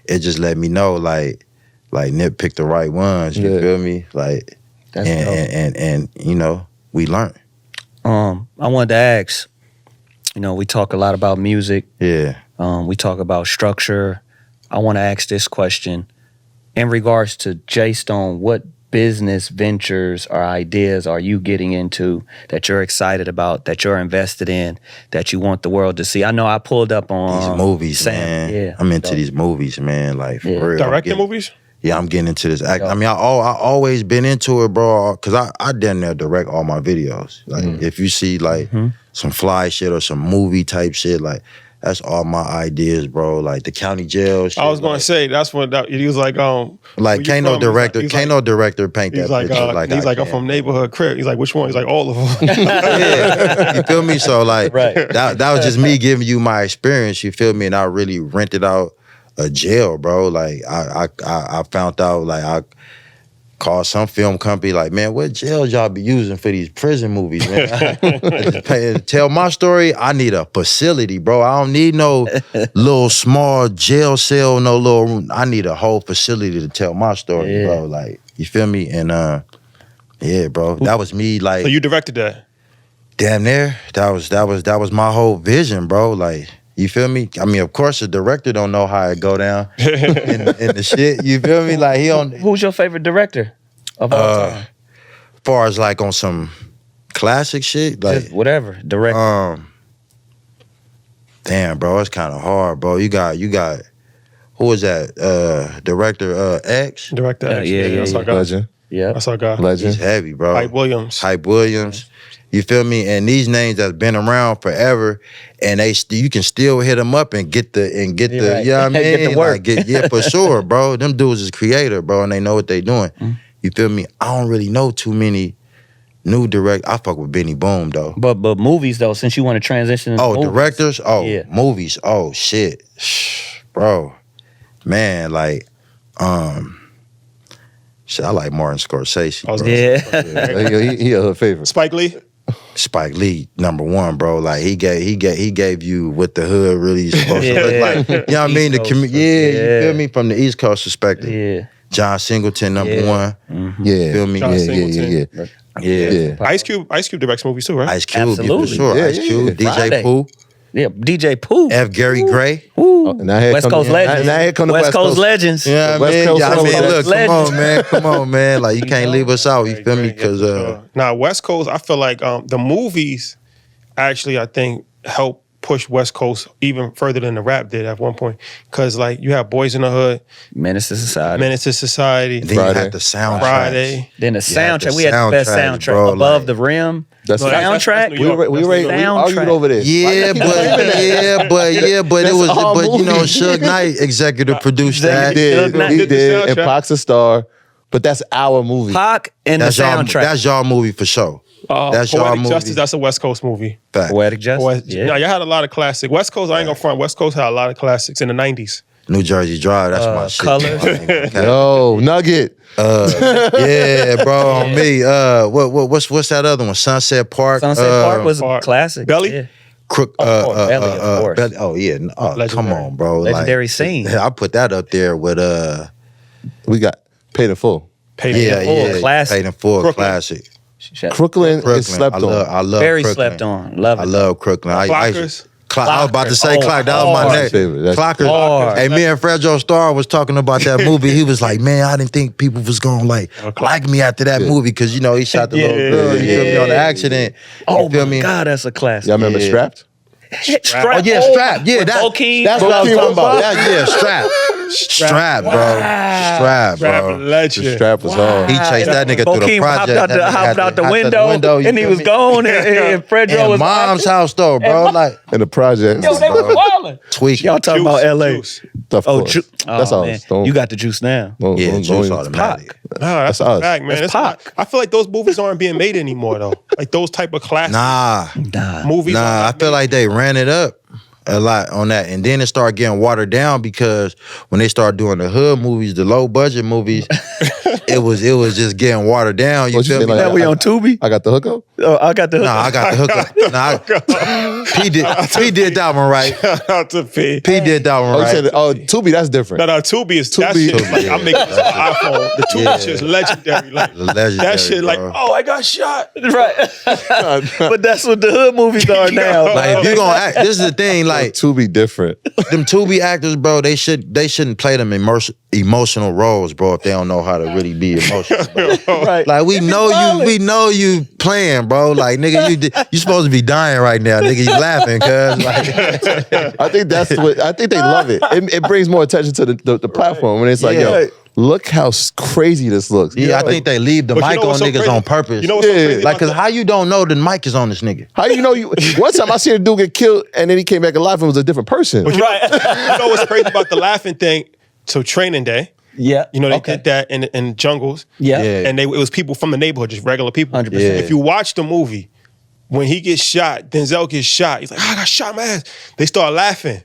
it just let me know, like Nip picked the right ones, you feel me? Like, and we learned. I wanted to ask, we talk a lot about music. Yeah. We talk about structure. I want to ask this question. In regards to Jay Stone, what business ventures or ideas are you getting into that you're excited about, that you're invested in, that you want the world to see? I know I pulled up on these movies, Sam. Man. Yeah, I'm into these movies, man. Like for real. Directing movies? Yeah, I'm getting into this act. I mean, I always been into it, bro. Cause I done there direct all my videos. Like if you see like some fly shit or some movie type shit, like that's all my ideas, bro. Like the county jail shit. I was gonna say that's what he was like. Like can't no director paint that picture. He's like I'm from neighborhood crib. He's like which one? He's like all of them. Yeah, you feel me? So like that was just me giving you my experience. You feel me? And I really rented out a jail, bro. Like I found out like I called some film company like, man, what jails y'all be using for these prison movies, man? Tell my story, I need a facility, bro. I don't need no little small jail cell, no little room. I need a whole facility to tell my story, bro. Like, you feel me? And yeah, bro, that was me. Like, so you directed that? Damn near. That was my whole vision, bro. Like, you feel me? I mean, of course, the director don't know how it go down in the shit. You feel me? Like he on. Who's your favorite director of all time? Far as like on some classic shit, like just whatever director. Damn, bro, it's kind of hard, bro. You got. Who is that? Director X. Director X. Yeah. Legend. Yeah, that's our guy. Legend. He's heavy, bro. Hype Williams. You feel me? And these names that's been around forever, and you can still hit them up and get the, right. You know what I mean? Get the work. Like, for sure, bro. Them dudes is creator, bro, and they know what they doing. You feel me? I don't really know too many new direct. I fuck with Benny Boom though. But movies though, since you want to transition. Into movies. Directors. Movies. Oh shit, bro, man, like, shit. I like Martin Scorsese. Bro. Yeah, he a favorite. Spike Lee, #1, bro. Like he gave you what the hood really is supposed to look like. You know what I mean? You feel me? From the East Coast perspective. Yeah. John Singleton, #1. Yeah. Feel me? Yeah. Ice Cube directs movies too, right? Ice Cube, absolutely. for sure. Yeah, Ice Cube, DJ Friday. Pooh. Yeah, DJ Pooh. F. Gary Gray. West Coast Legends. Now here come the West Coast Legends. Yeah, West Coast look, Legends. come on, man. Like, you can't leave us out, you feel me? Because West Coast, I feel like the movies actually, I think, help pushed West Coast even further than the rap did at one point. Because like you have Boys in the Hood, Menace to Society. And then you had the soundtrack. Friday. Then the soundtrack. the We had the best soundtracks, soundtrack. bro, Above like- the Rim. That's No, that's soundtrack. New York. we Soundtrack. argued over this. But it was, all but you know, movies. Suge Knight executive produced He that. did. Knight He did the did. And soundtrack. Pac's a star. But that's our movie. Pac and That's the y'all, soundtrack. that's y'all movie for sure. That's y'all Poetic movie. Justice, that's a West Coast movie. Fact. Poetic Justice. No, y'all had a lot of classics. West Coast, I ain't gonna front. West Coast had a lot of classics in the 90s. New Jersey Drive, that's my shit. Colors. Yo, Nugget. Yeah, bro, on me. What's that other one? Sunset Park. Sunset Park was a classic. Belly? Yeah. Crook. Belly, of course. Belly. Oh yeah. Oh, come Legendary. on, bro. Legendary scene. I put that up there with We got Paid in Full. Full, classic. Paid in Full, Crooklyn. classic. Crooklyn is slept I on. love Very Crooklyn. slept on. Love it. I love Crooklyn. Clockers? I was about to say Oh, Clock. That was my hard. next. Favorite. That's Clockers. hard. Hey, me and Fredro Starr was talking about that movie. He was like, man, I didn't think people was gonna like me after that movie because you know he shot the little girl. You feel me on the accident. Oh You feel my me? God, that's a classic. Y'all remember Yeah. Strapped? Strap. Oh yeah, Strap. Yeah, With that's Bokeem. what I was Bokeem talking was about. fire. Yeah, Strap. Strap, bro. Strap, Strap bro. legend. Strap was hard. He chased that nigga through the Bokeem project. hopped out the window, you and he feel was me? gone, and Fredro And was mom's house though, bro. Like In the project. Yo, they was wildin'. tweaking. Y'all talking about LA? Juice. Of Oh, course. That's all. man. Don't- You got the juice now. don't- Yeah, don't Juice even- automatic. No, that's a us. fact, man. That's Pac. I feel like those movies aren't being made anymore, though. Like those type of classic Nah, movies. are I not feel made. like they ran it up a lot on that, and then it started getting watered down because when they started doing the hood movies, the low budget movies, it was just getting watered down. You What you feel say, me? like, Now we on Tubi. I got the hookup. Oh, I got the. Nah, I got the hookup. P did that one right. Shout out to P. P did that one Oh, you right. said Tubi, that's different. No, Tubi is that Tubi. shit. is like, Tubi, I'm making this on yeah. iPhone. The Tubi shit is legendary. Like Legendary, that shit, like, bro. oh, I got shot. Right. But that's what the hood movies are now. Like if you gonna act, this is the thing. Like Tubi different. them Tubi actors, bro, they shouldn't play them emotional roles, bro, if they don't know how to really be emotional. Bro. Right. Like we know you playing, bro. Like nigga, you supposed to be dying right now, nigga. You laughing, cuz like I think that's what I think they love it. It brings more attention to the platform when it's like, Yeah. yo, look how crazy this looks. yeah, I think they leave the But you mic know on what's so niggas crazy? on purpose. You know what's so crazy like, about cause that? how you don't know the mic is on this nigga? How you know you? One time I seen a dude get killed and then he came back alive and was a different person. Right. You know what's crazy about the laughing thing? So Training Day, Yeah. you know, they did that in jungles. Yeah. Yeah. And it was people from the neighborhood, just regular people. 100%. Yeah. If you watch the movie, when he gets shot, Denzel gets shot. He's like, I got shot in my ass. They start laughing.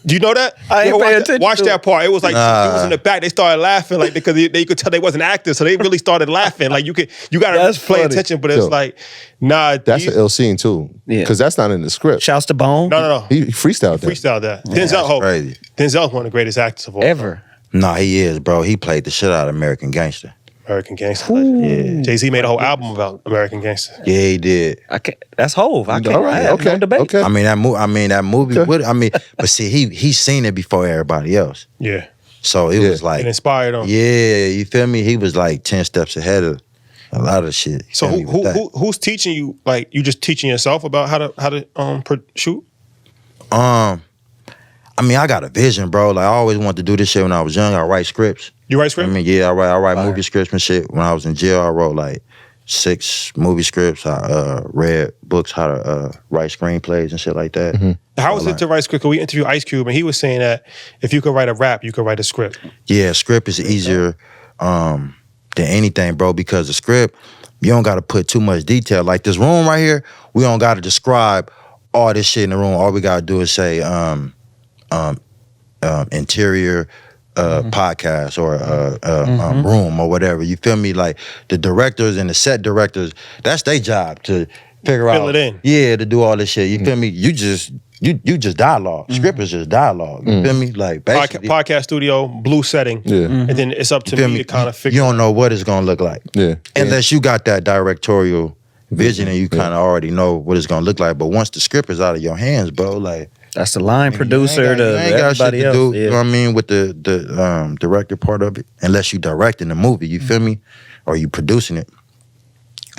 Do you know that? I ain't You ever paying watch attention Watch to that it. part. It was like it was in the back. They started laughing like because they could tell they wasn't actors, so they really started laughing. Like you gotta That's pay funny. attention, but it's Yo, like, nah. That's these- an ill scene too. Yeah. Because that's not in the script. Shouts to Bone. no. He freestyled that. Freestyle that. that's crazy. Denzel's one of the greatest actors of all time. Ever. Nah, he is, bro. He played the shit out of American Gangster. American Gangster. Yeah. Jay-Z made a whole album about American Gangster. Yeah, he did. I can't. That's Hove. I can't. All right. I have Okay. no debate. Okay. I mean that movie. But see, he's seen it before everybody else. Yeah. So it was like, It inspired him. yeah, you feel me? He was like 10 steps ahead of a lot of shit. You So feel me with that? who's teaching you? Like you just teaching yourself about how to shoot? I mean, I got a vision, bro. Like I always wanted to do this shit when I was young. I write scripts. You write script? I mean, yeah, I write movie scripts and shit. When I was in jail, I wrote like 6 movie scripts. I read books how to write screenplays and shit like that. Mm-hmm. How was it to write script? 'Cause we interviewed Ice Cube and he was saying that if you could write a rap, you could write a script. Yeah, script is easier than anything, bro, because the script, you don't got to put too much detail. Like this room right here, we don't got to describe all this shit in the room. All we got to do is say interior podcast or room or whatever. You feel me? Like the directors and the set directors, that's their job to figure out. Fill it in. Yeah, to do all this shit. You feel me? You just dialogue. Script is just dialogue. You feel me? Like basically. Podcast studio, blue setting. Yeah. And then it's up to Feel me me? to kind of You figure don't know what it's gonna look like. Yeah. Unless you got that directorial vision and you kind of already know what it's gonna look like. But once the script is out of your hands, bro, like That's the line producer you to ain't got shit everybody to else. do. Yeah. You know what I mean? With the director part of it, unless you directing the movie, you feel me, or you producing it.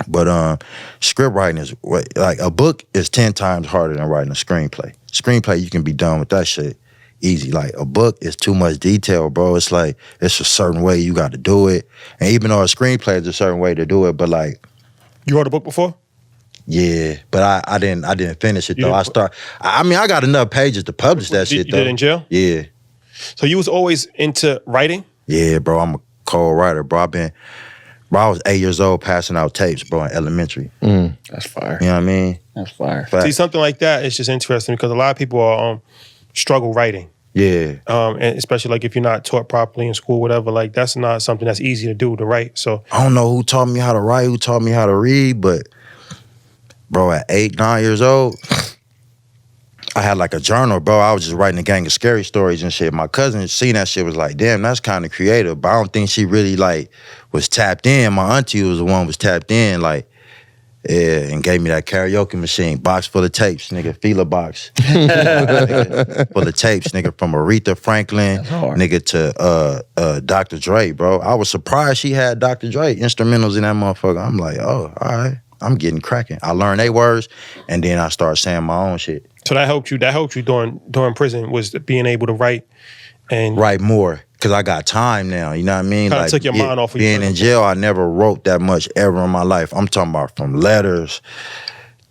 But script writing is like a book is 10 times harder than writing a screenplay. Screenplay, you can be done with that shit easy. Like a book is too much detail, bro. It's like it's a certain way you got to do it, and even though a screenplay is a certain way to do it, but like you wrote a book before? Yeah, but I didn't finish it though. I mean, I got enough pages to publish that shit though. You did in jail? Yeah. So you was always into writing? Yeah, bro. I'm a cold writer, bro. I was 8 years old passing out tapes, bro, in elementary. That's fire. You know what I mean? That's fire. Fact. See, something like that is just interesting because a lot of people are struggle writing. Yeah. And especially like if you're not taught properly in school, whatever, like that's not something that's easy to do, to write. So I don't know who taught me how to write, who taught me how to read, but bro, at 8, 9 years old, I had like a journal, bro. I was just writing a gang of scary stories and shit. My cousin seen that shit, was like, damn, that's kind of creative. But I don't think she really like was tapped in. My auntie was the one was tapped in, like, yeah, and gave me that karaoke machine, box full of tapes, nigga, Fila box. Nigga, full of tapes, nigga, from Aretha Franklin, nigga, to Dr. Dre, bro. I was surprised she had Dr. Dre instrumentals in that motherfucker. I'm like, oh, all right, I'm getting cracking. I learned they words, and then I started saying my own shit. So that helped you during prison, was being able to write and write more, because I got time now, you know what I mean? Kind of took your mind off of being in jail, I never wrote that much ever in my life. I'm talking about from letters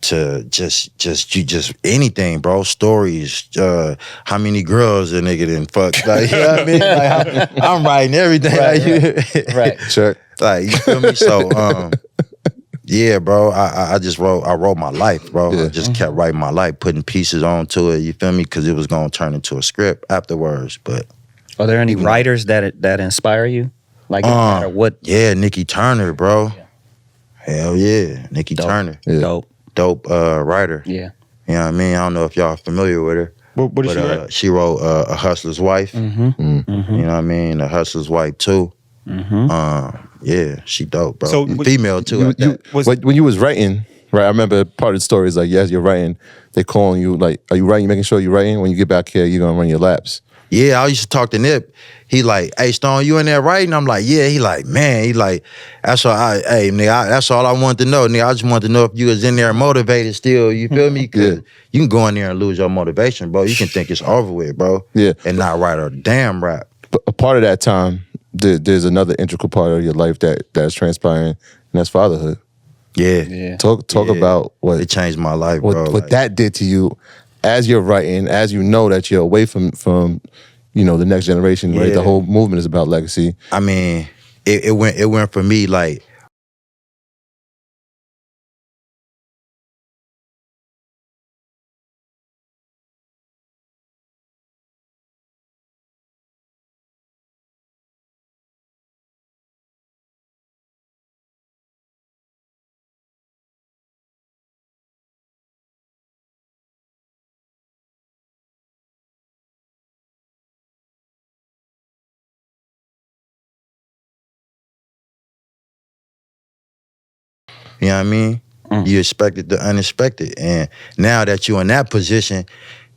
to just anything, bro. Stories, how many girls a nigga done fucked. Like, you know what I mean? Like, I'm writing everything. Right. Check. Like, you feel me? So yeah, bro, I wrote my life, bro. Yeah. I just kept writing my life, putting pieces onto it, you feel me? Because it was going to turn into a script afterwards. But are there any writers that inspire you? Like, no matter what? Yeah, Nikki Turner, bro. Yeah. Hell yeah, Nikki Turner. Yeah. Dope writer. Yeah. You know what I mean? I don't know if y'all familiar with her. What did she write? She wrote A Hustler's Wife. Mm-hmm. Mm-hmm. You know what I mean? A Hustler's Wife too. Mm-hmm. Yeah, she dope, bro. So female too. When you was writing, right? I remember part of the story is like, yes, you're writing. They calling you like, are you writing? You making sure you're writing? When you get back here, you're gonna run your laps. Yeah, I used to talk to Nip. He like, hey Stone, you in there writing? I'm like, yeah. He like, man. He like, that's all. That's all I wanted to know, nigga. I just wanted to know if you was in there motivated still. You feel me? Cause you can go in there and lose your motivation, bro. You can think it's over with, bro. Yeah, and not write a damn rap. But a part of that time, there's another integral part of your life that's transpiring, and that's fatherhood. Yeah. Talk about what it changed my life, bro. What that did to you as you're writing, as you know that you're away from you know the next generation, right? The whole movement is about legacy. I mean, it went for me like. You know what I mean? You expected the unexpected. And now that you're in that position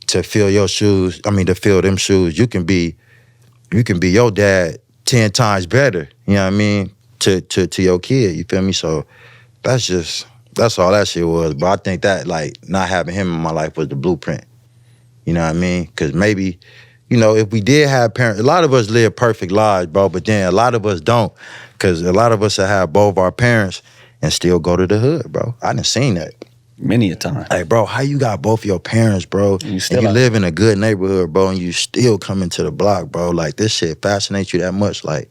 to fill your shoes, to fill them shoes, you can be your dad 10 times better, you know what I mean, to your kid, you feel me? So that's all that shit was. But I think that, like, not having him in my life was the blueprint. You know what I mean? Because maybe, you know, if we did have parents, a lot of us live perfect lives, bro, but then a lot of us don't. Because a lot of us have both our parents and still go to the hood, bro. I done seen that. Many a time. Hey, bro, how you got both your parents, bro, and you live in a good neighborhood, bro, and you still coming to the block, bro? Like, this shit fascinates you that much, like.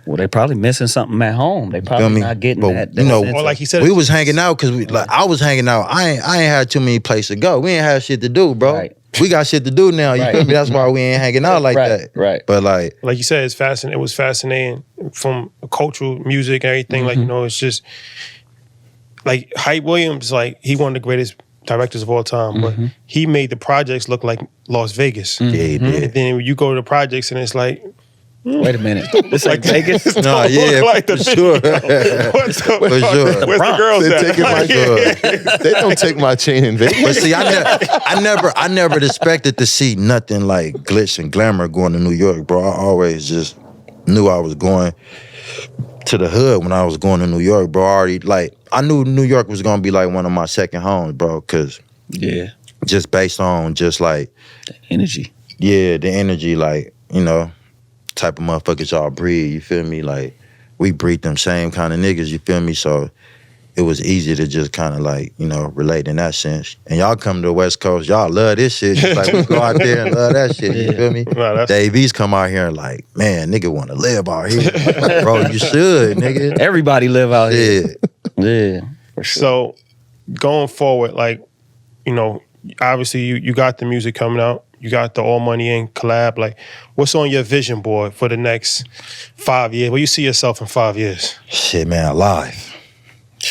Well, they probably missing something at home. They probably not getting that. You know, or like he said, we was hanging out because I was hanging out. I ain't had too many places to go. We ain't had shit to do, bro. Right. We got shit to do now. You feel me? That's why we ain't hanging out like that. Right. But like you said, it's fascinating. It was fascinating from cultural music and everything. Like, you know, it's just like Hype Williams. Like, he one of the greatest directors of all time, but he made the projects look like Las Vegas. Yeah, he did. And then when you go to the projects and it's like, wait a minute, this like Vegas? No, yeah, like for sure. For sure. Where's the girls at? They don't take my chain in Vegas. But see, I never expected to see nothing like glitz and glamour going to New York, bro. I always just knew I was going to the hood when I was going to New York, bro. I knew New York was gonna be like one of my second homes, bro, cause just based on just like the energy. Yeah, the energy, like, you know, type of motherfuckers y'all breed, you feel me? Like, we breed them same kind of niggas, you feel me? So it was easy to just kind of like, you know, relate in that sense. And y'all come to the West Coast, y'all love this shit. Just like we go out there and love that shit, you feel me? Right, Dave East come out here and like, man, nigga want to live out here. Like, bro, you should, nigga. Everybody live out here. Yeah, for sure. So going forward, like, you know, obviously you got the music coming out. You got the All Money In collab. Like, what's on your vision board for the next 5 years? Where you see yourself in 5 years? Shit, man, alive.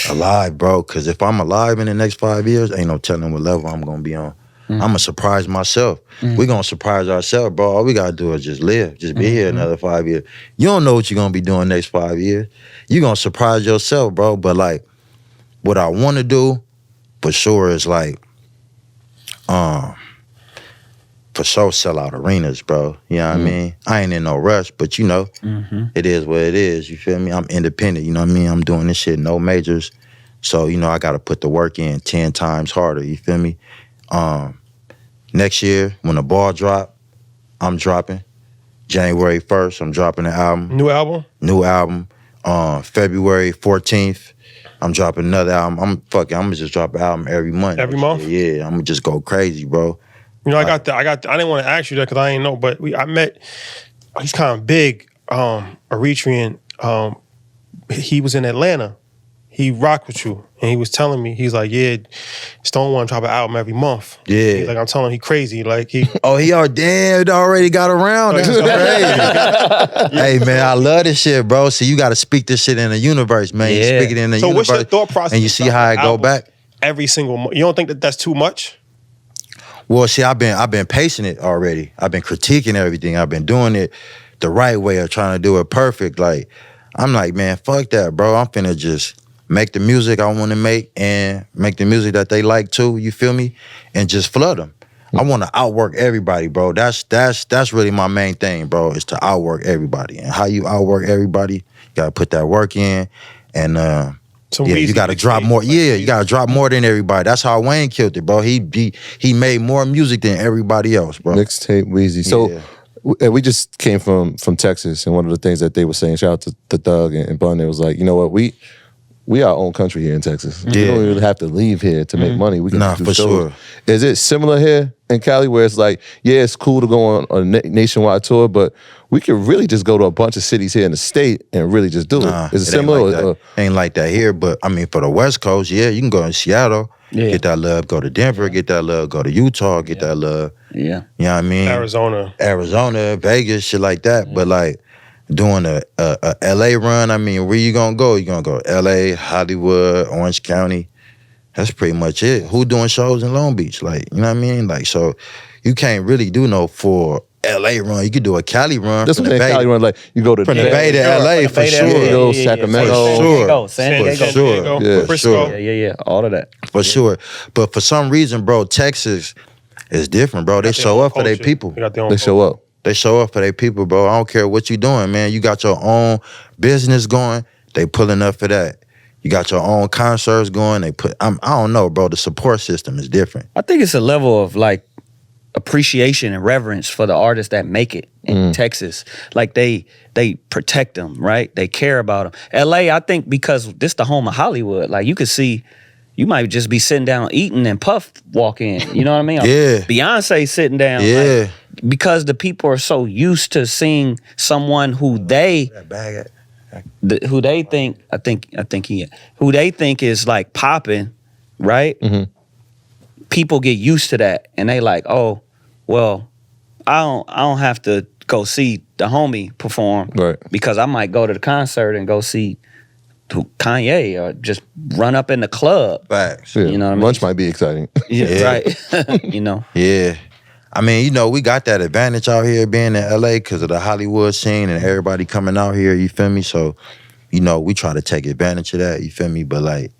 Alive, bro. Because if I'm alive in the next 5 years, ain't no telling what level I'm going to be on. I'm going to surprise myself. We going to surprise ourselves, bro. All we got to do is just live. Just be here another 5 years. You don't know what you're going to be doing next 5 years. You're going to surprise yourself, bro. But, like, what I want to do, for sure, is, like, for sure sell out arenas, bro. You know what I mean? I ain't in no rush, but you know, it is what it is. You feel me? I'm independent, you know what I mean? I'm doing this shit, no majors. So, you know, I got to put the work in 10 times harder, you feel me? Next year, when the ball drop, I'm dropping. January 1st, I'm dropping the album. New album? New album. February 14th, I'm dropping another album. I'm gonna just drop an album every month. Every month? Yeah, I'm gonna just go crazy, bro. You know, I didn't want to ask you that because I didn't know, but I met, he's kind of big, Eritrean. He was in Atlanta. He rocked with you. And he was telling me, he's like, yeah, Stone want to drop an album every month. Yeah. He's like, I'm telling him he crazy. Like, he... Oh, he already got around. That's crazy. Hey, man, I love this shit, bro. See, you got to speak this shit in the universe, man. You speak it in the universe. So what's your thought process? And you see how it go back? Every single month. You don't think that that's too much? Well, see, I've been pacing it already. I've been critiquing everything. I've been doing it the right way of trying to do it perfect. Like, I'm like, man, fuck that, bro. I'm finna just make the music I want to make and make the music that they like too, you feel me? And just flood them. I want to outwork everybody, bro. That's really my main thing, bro, is to outwork everybody. And how you outwork everybody, you got to put that work in. And you got to drop more. Yeah, you got to drop more than everybody. That's how Wayne killed it, bro. He made more music than everybody else, bro. Mixtape Weezy. So we just came from Texas, and one of the things that they were saying, shout out to Thug and Bun, they was like, you know what, we our own country here in Texas. We don't really have to leave here to make money. We can do for shows. Sure. Is it similar here in Cali where it's like, yeah, it's cool to go on a nationwide tour, but we could really just go to a bunch of cities here in the state and really just do it? Is it similar? Ain't like that here, but I mean, for the West Coast, yeah, you can go in Seattle, get that love, go to Denver, get that love, go to Utah, get that love. Yeah. You know what I mean? Arizona, Vegas, shit like that. Yeah. But like, doing a LA run, I mean, where you gonna go? You gonna go LA, Hollywood, Orange County. That's pretty much it. Who doing shows in Long Beach? Like, you know what I mean? Like, so you can't really do no for LA run. You could do a Cali run. That's what Cali run, like you go to from the Bay to LA for sure. Sacramento, San Diego, for sure. Frisco. Yeah, all of that. For sure. But for some reason, bro, Texas is different, bro. They show up for their people. They show up. They show up for their people, bro. I don't care what you doing, man. You got your own business going, they pulling up for that. You got your own concerts going, I don't know, bro. The support system is different. I think it's a level of like appreciation and reverence for the artists that make it in Texas. Like they protect them, right? They care about them. LA, I think because this the home of Hollywood. Like you could see, you might just be sitting down eating and Puff walk in. You know what I mean? Yeah. Beyonce sitting down. Yeah. Like, because the people are so used to seeing someone who they think is like popping, right? Mm-hmm. People get used to that, and they like, oh, well, I don't have to go see the homie perform, right? Because I might go to the concert and go see Kanye or just run up in the club. Facts. Yeah. You know what I mean? Lunch might be exciting. Yeah, right. You know. Yeah. I mean, you know, we got that advantage out here being in LA because of the Hollywood scene and everybody coming out here, you feel me? So, you know, we try to take advantage of that, you feel me? But like,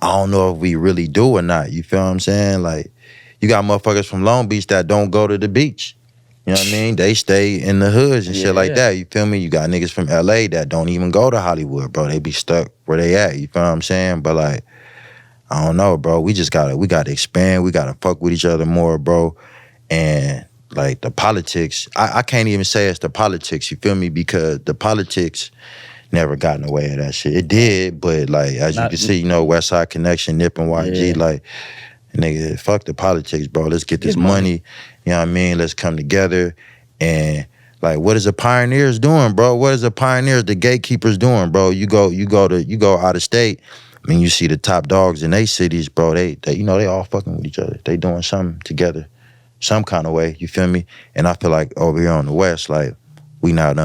I don't know if we really do or not, you feel what I'm saying? Like, you got motherfuckers from Long Beach that don't go to the beach. You know what I mean? They stay in the hoods and shit like that. You feel me? You got niggas from LA that don't even go to Hollywood, bro. They be stuck where they at. You feel what I'm saying? But like, I don't know, bro. We gotta expand. We gotta fuck with each other more, bro. And like the politics, I can't even say it's the politics, you feel me? Because the politics never got in the way of that shit. It did, but like, as you can see, you know, West Side Connection, Nip and YG, like, nigga, fuck the politics, bro. Let's get this money. You know what I mean? Let's come together. And like, what is the pioneers doing, bro? What is the pioneers, the gatekeepers doing, bro? You go out of state, I mean, you see the top dogs in they cities, bro. They you know, they all fucking with each other. They doing something together, some kind of way. You feel me? And I feel like over here on the West, like, we not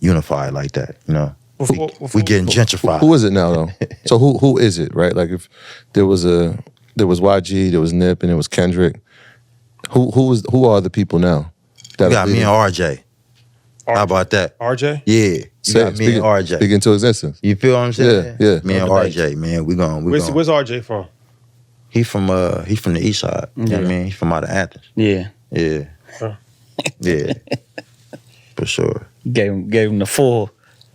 unified like that. You know, we getting gentrified. Who is it now though? So who is it? Right? Like if there was YG, there was Nip, and there was Kendrick. Who are the people now? You got me and RJ. How about that? RJ? Yeah. You got me and RJ. Speak into existence. You feel what I'm saying? Yeah. Me and RJ, man. Where's RJ from? He from the east side. You know what I mean? He from out of Athens. Yeah. Yeah. Yeah. For sure. Gave him the full.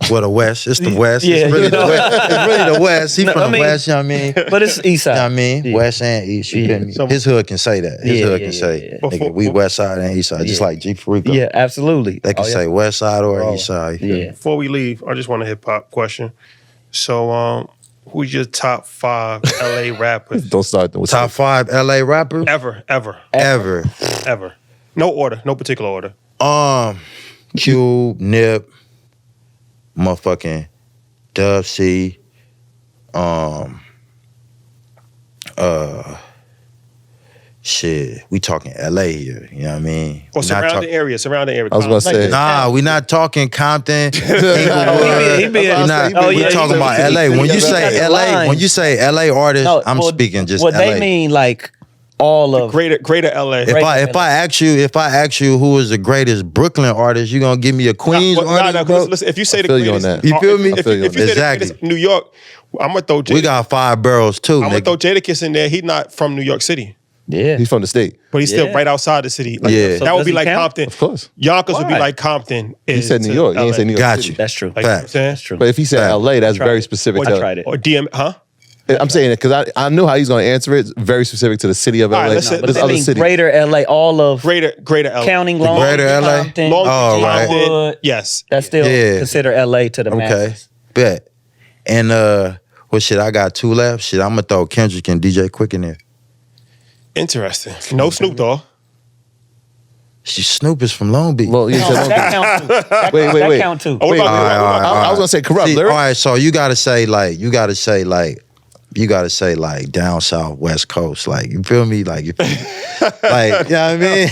Well, the West. It's the West. Yeah, it's really the West. It's really the West. He from the West, you know what I mean? But it's east side. You know what I mean? Yeah. West and east. You feel me? His hood can say that. His hood can say, nigga, we West side and east side, just like G Farico. Yeah, absolutely. They can say West side or east side. Yeah. Before we leave, I just want a hip-hop question. So, who's your top 5 LA rappers? Don't start. Top 5 LA rappers? Ever. No order, no particular order. Cube, Nip, motherfucking Dub C, shit, we talking LA here, you know what I mean? Or surrounding area. I was gonna say, nah, we not talking Compton. We We talking about LA. When you say LA artists, I'm speaking just what LA. they mean, like all of greater LA. If I ask you who is the greatest Brooklyn artist, you gonna give me a Queens artist? No, listen, if you say the greatest, you feel me? If you say the greatest New York, I'm gonna throw Jadakiss. We got 5 barrels too. I'm gonna throw Jadakiss in there. He's not from New York City. Yeah, he's from the state, but he's still right outside the city. Like, So that would be like count? Compton. Of course, Yonkers would be like Compton. He said New York. He didn't say New York Got City. you. That's true. Like, that's true. But if he said LA, that's very specific. I tried it. Or DM, huh? I'm saying it because I knew how he's going to answer it. It's very specific to the city of LA. Right, But they mean greater LA, all of greater LA. counting Long Greater LA? Compton, Oh, right. Compton. Yes. That's still consider LA to the Okay, masses. bet. And well, shit, I got 2 left. Shit, I'm gonna throw Kendrick and DJ Quick in there. Interesting. No Snoop Dogg. Snoop is from Long Beach. Well, you said That count too. Wait. That count too. Oh, I was going to say corrupt. See, all lyrics. right, so you gotta say down south, West Coast, like, you feel me? Like, you know what I mean?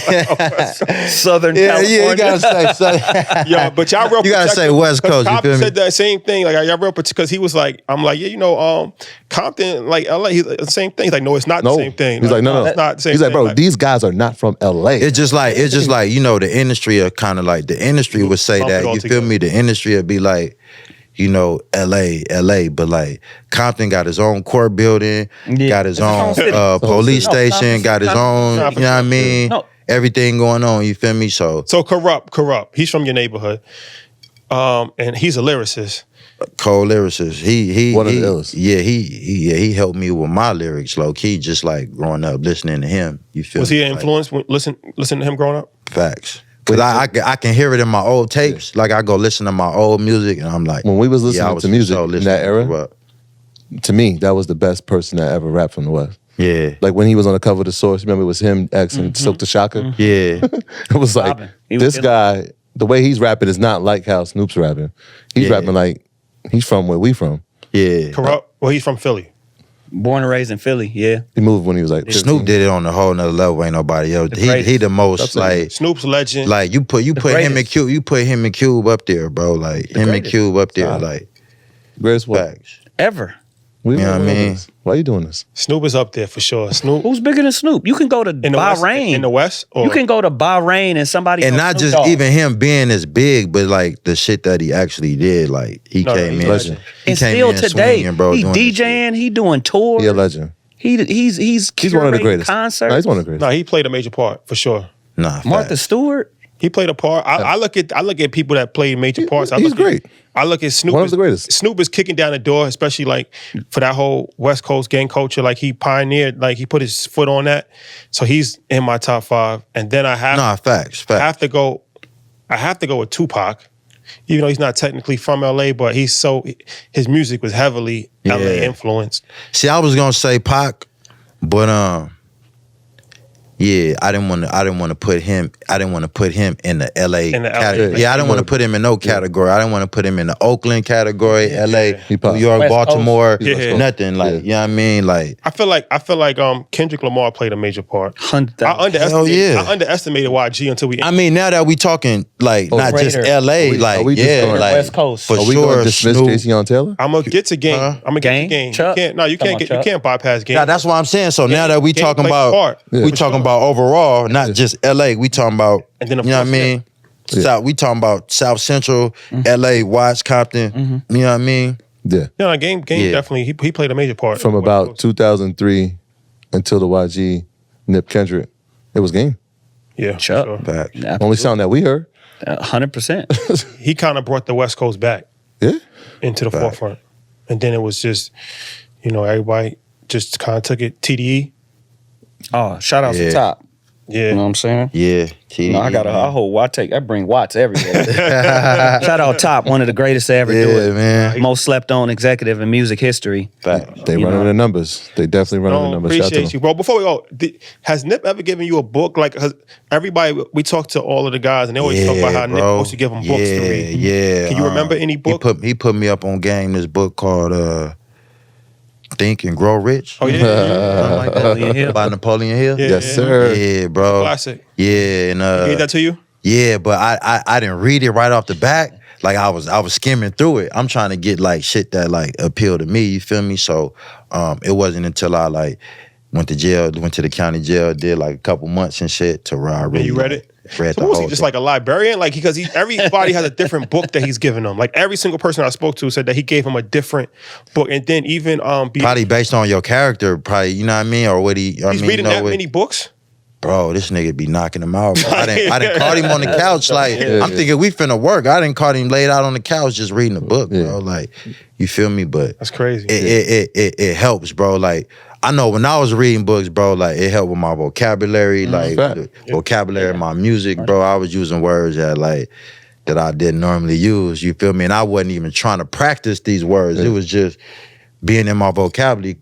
Southern California. Yeah, you gotta say. Yeah, but y'all real. You gotta say West Coast. You Compton feel me? said that same thing. Like y'all real, because he was like, I'm like, Compton, like LA, he's the same thing. He's like, no, it's not the same thing. He's like, no, it's not the same. He's like, thing. bro, these guys are not from LA. It's just like you know, the industry are kind of like the industry would say Bump it that. all You feel together. me? The industry would be like, you know, LA, but like Compton got his own court building, got his own police station, got his own, you know what I mean? Everything going on, you feel me? So corrupt. He's from your neighborhood, and he's a lyricist. Cold lyricist. He One of the illest. Yeah, he helped me with my lyrics, low key, just like growing up listening to him. You feel Was me? he an influence? Listen to him growing up. Facts. Cause I can hear it in my old tapes. Like I go listen to my old music and I'm like, When we was listening to music so in listening that era, Corrupt. to me, that was the best person that ever rapped from the West. Yeah. Like when he was on the cover of The Source, remember it was him, X, and Silk the Shocker? Yeah. It was like, this guy, the way he's rapping is not like how Snoop's rapping. He's rapping like he's from where we from. Yeah. Corrupt. Well, he's from Philly. Born and raised in Philly, yeah. He moved when he was like 15. Snoop did it on a whole nother level. Ain't nobody else. He the most like Snoop's legend. Like you put him and Cube. You put him and Cube up there, bro. Like him and Cube up there. Like Greatest what? facts. Ever. You know what I mean? Why are you doing this? Snoop is up there for sure. Snoop Who's bigger than Snoop? You can go to in the West, Bahrain. in the West. Or? You can go to Bahrain and somebody And knows not Snoop just Dogg. even him being as big, but like the shit that he actually did. Like he came he's in. legend. He And came still in today, swinging, bro, he doing this shit. DJing, he doing tours. He a legend. He's He's one of the curating greatest. Concerts. No, he's one of the greatest. No, he played a major part for sure. Nah, Martha facts. Stewart. He played a part. I look at people that played major parts. He's great. I look at Snoop. One of the greatest. Snoop is kicking down the door, especially like for that whole West Coast gang culture. Like he pioneered, like he put his foot on that. So he's in my top 5. And then I have facts. I have to go with Tupac. Even though he's not technically from LA, but his music was heavily LA influenced. See, I was gonna say Pac, but yeah, I didn't want to put him in the LA category. Yeah, I didn't want to put him in no category. I didn't want to put him in the Oakland category, LA, New York, West Baltimore, Coast. nothing. Like, you know what I mean? Like, I feel like Kendrick Lamar played a major part. 100,000. I underestimated YG until we. I mean, now that we talking like not just greater. LA, like like West Coast? for Are we sure. going to dismiss Snoop. Casey on Taylor? I'm gonna get to Game. I'm gonna get to Game? Game. Chuck? You can't bypass Game. Nah, that's what I'm saying. So now that we Game talking plays a about part. we talking about overall, not just LA. We talking about And then, of you know what I course, mean. South, we talking about South Central, LA, Watts, Compton. You know what I mean? Yeah. Yeah, Game definitely he played a major part. From about 2003 until the YG, Nip Kendrick, it was Game. Yeah, Chuck. sure. Back. Only sound that we heard. 100%. He kind of brought the West Coast back Yeah. into the forefront, and then it was just, everybody just kind of took it. TDE. Oh, shout out to Top. Yeah. You know what I'm saying? Yeah, I bring Watts everywhere. Shout out Top, one of the greatest to ever do it. man. Most slept on executive in music history. Fact. They running the numbers. They definitely running the numbers. Shout out to Appreciate you, bro. Before we go, has Nip ever given you a book? Like, everybody, we talk to all of the guys, and they always talk about how Nip supposed to give them books to read. Yeah. Can you remember any book? He put me up on game. This book called Think and Grow Rich. Oh yeah. Something like that. Napoleon Hill. By Napoleon Hill. Yeah. Yes, sir. Yeah, bro. Classic. Yeah, and Gave that to you? yeah, but I didn't read it right off the bat. Like I was skimming through it. I'm trying to get like shit that like appeal to me. You feel me? So it wasn't until I like went to the county jail, did like a couple months and shit to where I really. And you read it? Read So the was whole he just thing. like a librarian? Like because everybody has a different book that he's giving them. Like every single person I spoke to said that he gave him a different book, and then even probably based on your character, probably you know what I mean, or what he's reading that many books. Bro, this nigga be knocking him out. Bro. I didn't caught him on the couch. Like I'm thinking we finna work. I didn't caught him laid out on the couch just reading a book, bro. Like you feel me? But That's crazy. It helps, bro. Like I know when I was reading books, bro, like it helped with my vocabulary, like the vocabulary, my music, bro. I was using words that I didn't normally use. You feel me? And I wasn't even trying to practice these words. It was just being in my vocabulary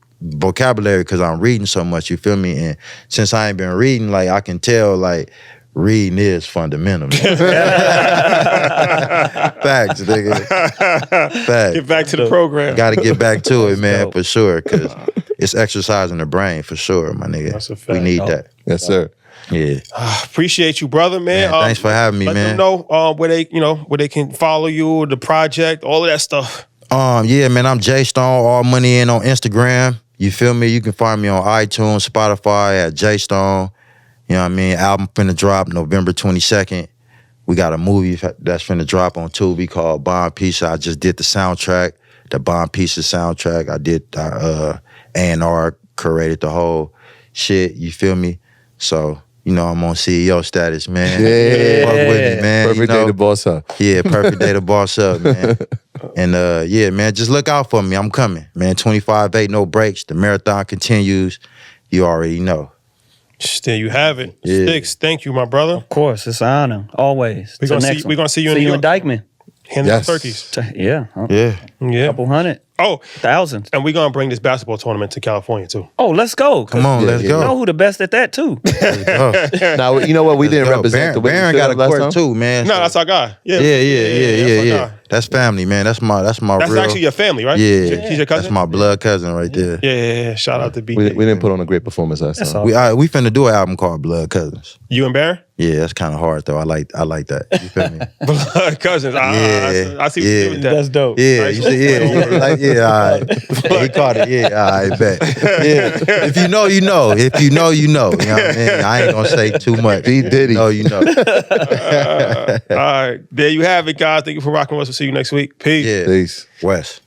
because I'm reading so much. You feel me? And since I ain't been reading, like I can tell, like reading is fundamental. Facts, nigga. Facts. Get back to the program. Got to get back to it, man, for sure. Because it's exercising the brain, for sure, my nigga. That's a fact. We need that. Yes, sir. Yeah. Appreciate you, brother, man. Thanks for having me, let man. them know where they can follow you, the project, all of that stuff. Yeah, man, I'm J Stone, all money in on Instagram. You feel me? You can find me on iTunes, Spotify at J Stone. You know what I mean? Album finna drop November 22nd. We got a movie that's finna drop on Tubi called Bond Pieces. I just did the soundtrack, the Bond Pieces soundtrack. I did A&R, curated the whole shit. You feel me? So, I'm on CEO status, man. Yeah. Fuck with me, man. Perfect day to boss up. Yeah, perfect day to boss up, man. And yeah, man, just look out for me. I'm coming, man. 25-8, no breaks. The marathon continues. You already know. There you have it. Yeah. Stix, thank you, my brother. Of course, it's an honor. Always. We're gonna see you in New in York. Dykeman. Handing out Yes. turkeys. Yeah. Yeah. Couple hundred. Oh, Thousands. and we're gonna bring this basketball tournament to California too. Oh, let's go. Come on, let's You go. know who the best at that too. Now, you know what? We didn't Yo, represent the way Baron we got a felt last court time. too, man. No, So- that's our guy. Yeah, Yeah. That's family, man. That's my That's real. actually your family, right? Yeah. She's your cousin. That's my blood cousin right there. Yeah. Shout out to BJ. We didn't put on a great performance last That's time. all. We finna do an album called Blood Cousins. You and Baron? Yeah, that's kind of hard though. I like that. You feel me? Blood cousins. Yeah, I see what you did with that. That's dope. Yeah, you see, all right. He caught it. Yeah, all right, bet. Yeah, if you know, you know. If you know, you know. You know what I mean? I ain't gonna say too much. He did. You know. All right. There you have it, guys. Thank you for rocking with us. We'll see you next week. Peace. Yeah. Peace. West.